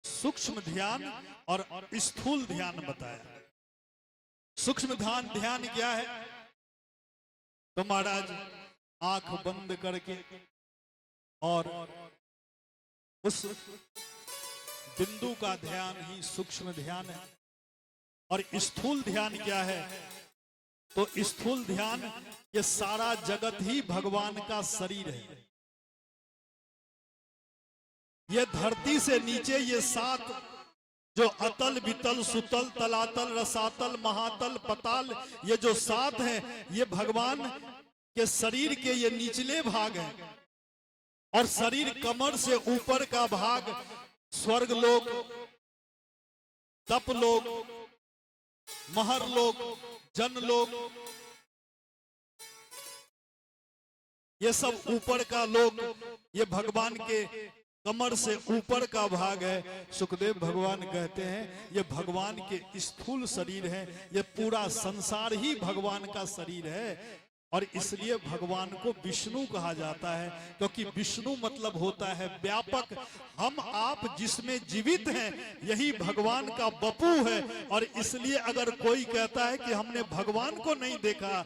सूक्ष्म ध्यान और स्थूल ध्यान बताया। सूक्ष्म ध्यान क्या है? तो महाराज आंख बंद करके और उस बिंदु का ध्यान ही सूक्ष्म ध्यान है। और स्थूल ध्यान क्या है? तो स्थूल ध्यान, ये सारा जगत ही भगवान का शरीर है। ये धरती से नीचे ये 7 जो अतल वितल सुतल तलातल रसातल महातल पताल, ये जो 7 हैं, ये भगवान के शरीर के ये निचले भाग हैं। और शरीर कमर से ऊपर का भाग स्वर्ग लोक, तप लोक, महर लोक, जन लोक, ये सब ऊपर का लोक, ये भगवान के कमर से ऊपर का भाग है। सुखदेव भगवान कहते हैं ये भगवान के स्थूल शरीर है, ये पूरा संसार ही भगवान का शरीर है। और इसलिए भगवान को विष्णु कहा जाता है, क्योंकि विष्णु मतलब होता है व्यापक। हम आप जिसमें जीवित हैं यही भगवान का बपू है। और इसलिए अगर कोई कहता है कि हमने भगवान को नहीं देखा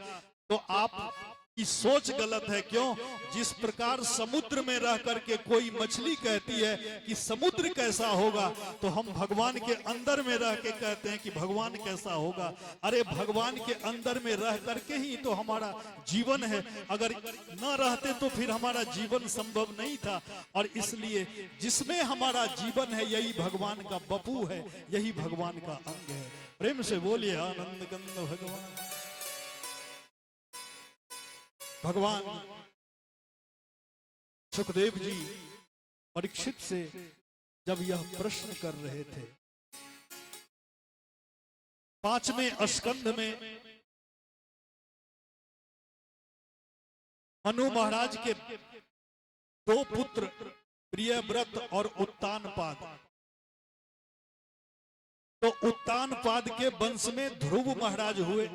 तो आप की सोच गलत है। क्यों? जिस प्रकार समुद्र में रह करके कोई मछली कहती है कि समुद्र कैसा होगा, तो हम भगवान के अंदर में रह के कहते हैं कि भगवान कैसा होगा। अरे भगवान के अंदर में रह करके ही तो हमारा जीवन है, अगर न रहते तो फिर हमारा जीवन संभव नहीं था। और इसलिए जिसमें हमारा जीवन है यही भगवान का बपू है, यही भगवान का अंग है। प्रेम से बोलिए आनंद कंद भगवान। भगवान सुखदेव जी परीक्षित से जब यह प्रश्न कर रहे थे, 5वें स्कंध में मनु महाराज के 2 पुत्र प्रियव्रत और उत्तानपाद, तो उत्तानपाद के वंश में ध्रुव महाराज हुए।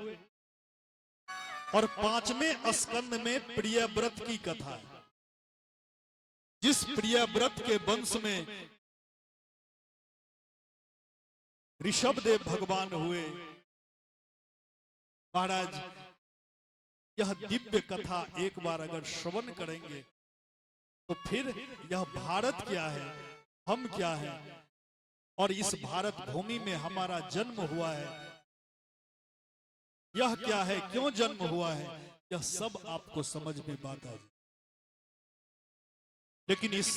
और 5वें स्कंद में प्रियव्रत की कथा है, जिस प्रियव्रत के वंश में ऋषभदेव भगवान हुए। महाराज यह दिव्य कथा एक बार अगर श्रवण करेंगे तो फिर यह भारत क्या है, हम क्या है, और इस भारत भूमि में हमारा जन्म हुआ है, यह क्या है, क्यों जन्म हुआ है, यह सब आपको समझ में बात आ जाए। लेकिन इस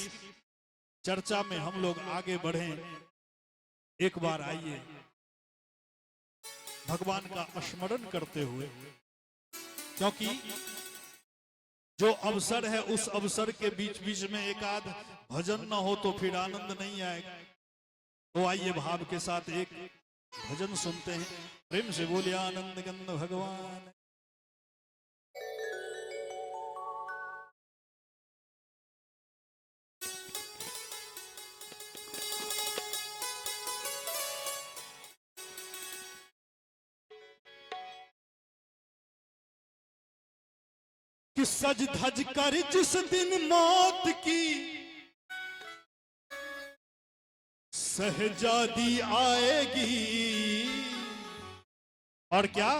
चर्चा में हम लोग आगे बढ़ें, एक बार आइए भगवान का स्मरण करते हुए, क्योंकि जो अवसर है उस अवसर के बीच बीच में एक आध भजन न हो तो फिर आनंद नहीं आएगा। तो आइए भाव के साथ एक भजन सुनते हैं। प्रेम से बोलिए आनंद कंद भगवान। कि सज धज कर जिस दिन मौत की सहजादी आएगी, और क्या,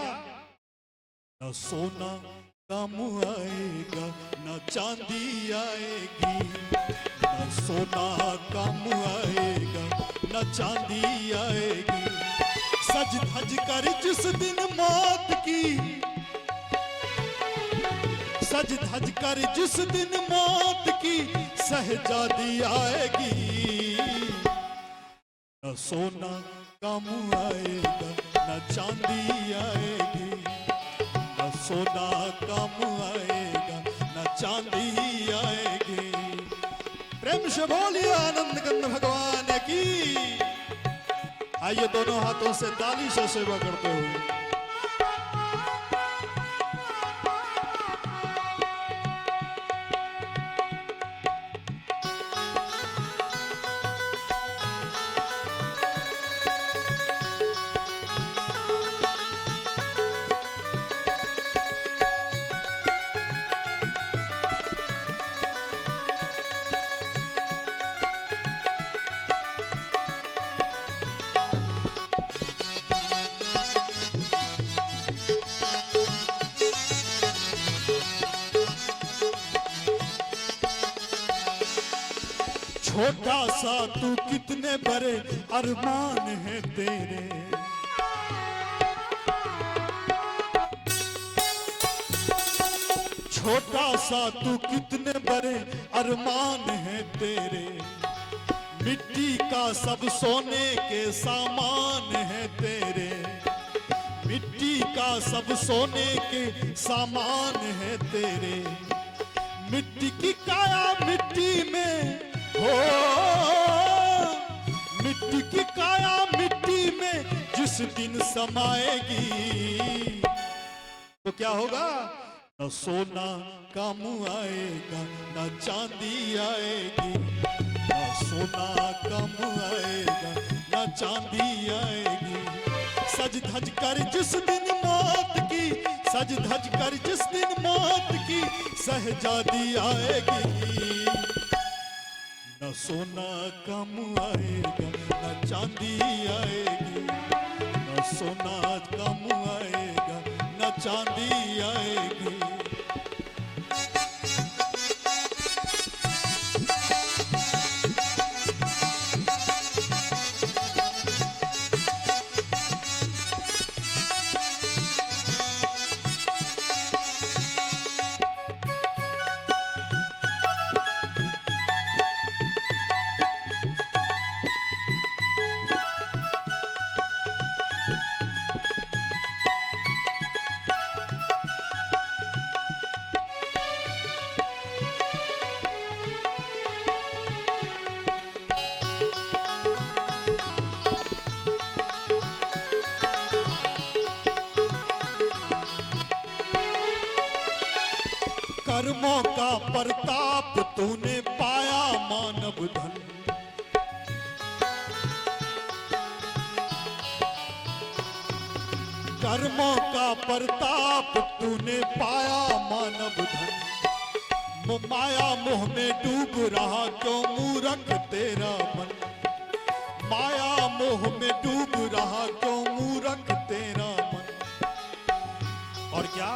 न सोना काम आएगा न चांदी आएगी, न सोना काम आएगा न चांदी आएगी। सज धज कर जिस दिन मौत की, सज धज कर जिस दिन मौत की सहजादी आएगी, न सोना काम आएगा न चांदी आएगी, न सोना काम आएगा न चांदी आएगी। प्रेम से बोलिए आनंद कंद भगवान की। आइए दोनों हाथों से ताली से सेवा करते हुए छोटा सा तू कितने बड़े अरमान है तेरे, छोटा सा तू कितने बड़े अरमान है तेरे, मिट्टी का सब सोने के सामान है तेरे, मिट्टी का सब सोने के सामान है तेरे। मिट्टी की काया मिट्टी में हो, मिट्टी की काया मिट्टी में जिस दिन समाएगी तो क्या होगा, न सोना काम आएगा न चांदी आएगी, न सोना कम आएगा न चांदी आएगी। सज धज कर जिस दिन मौत की, सज धज कर जिस दिन मौत की शहजादी आएगी। न सोना कम आएगा न चांदी आएगी, न सोना कम आएगा न चांदी आएगी। कर्मों का प्रताप तूने पाया मानव धन, कर्मों का प्रताप तूने पाया मानव धन। माया मोह में डूब रहा क्यों मूर्ख तेरा मन, माया मोह में डूब रहा क्यों मूर्ख तेरा मन। और क्या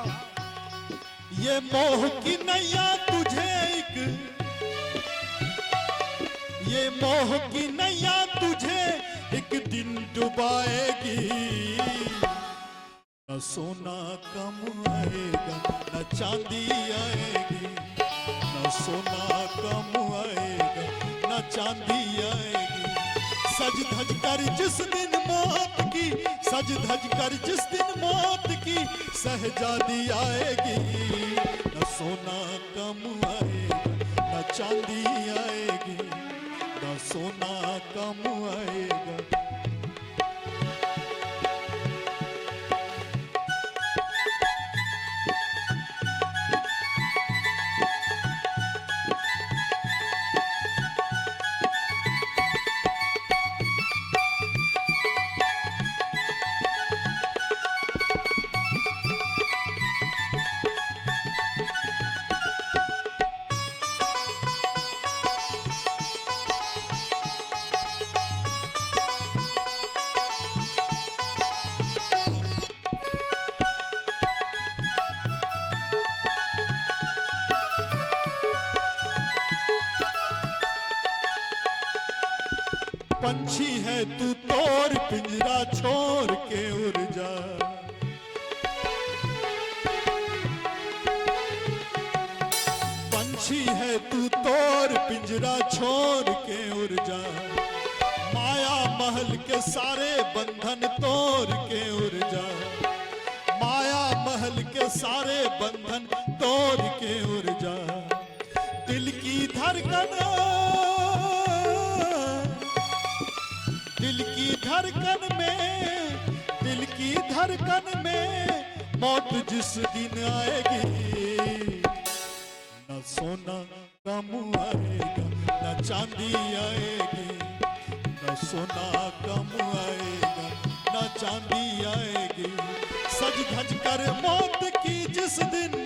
ये मोह की नैया तुझे एक, ये मोह की नैया तुझे एक दिन डुबाएगी। न सोना कम आएगा न चांदी आएगी, न सोना कम आएगा न चांदी आएगी। सज धज कर जिस दिन मौत की, सज धज कर जिस दिन मौत की शहजादी आएगी। न सोना कम आएगा न चांदी आएगी, न सोना कम आएगा। पंछी है तू तोर पिंजरा छोड़ के उड़ जा, पंछी है तू तोर पिंजरा छोड़ के उड़ जा। माया महल के सारे बंधन तोड़ के उड़ जा, माया महल के सारे बंधन तोड़ के उड़ जा। दिल की धड़कन, दिल की धड़कन में, दिल की धड़कन में मौत जिस दिन आएगी। न सोना कम आएगा न चांदी आएगी, न सोना कम आएगा न चांदी आएगी। सज धज कर मौत की जिस दिन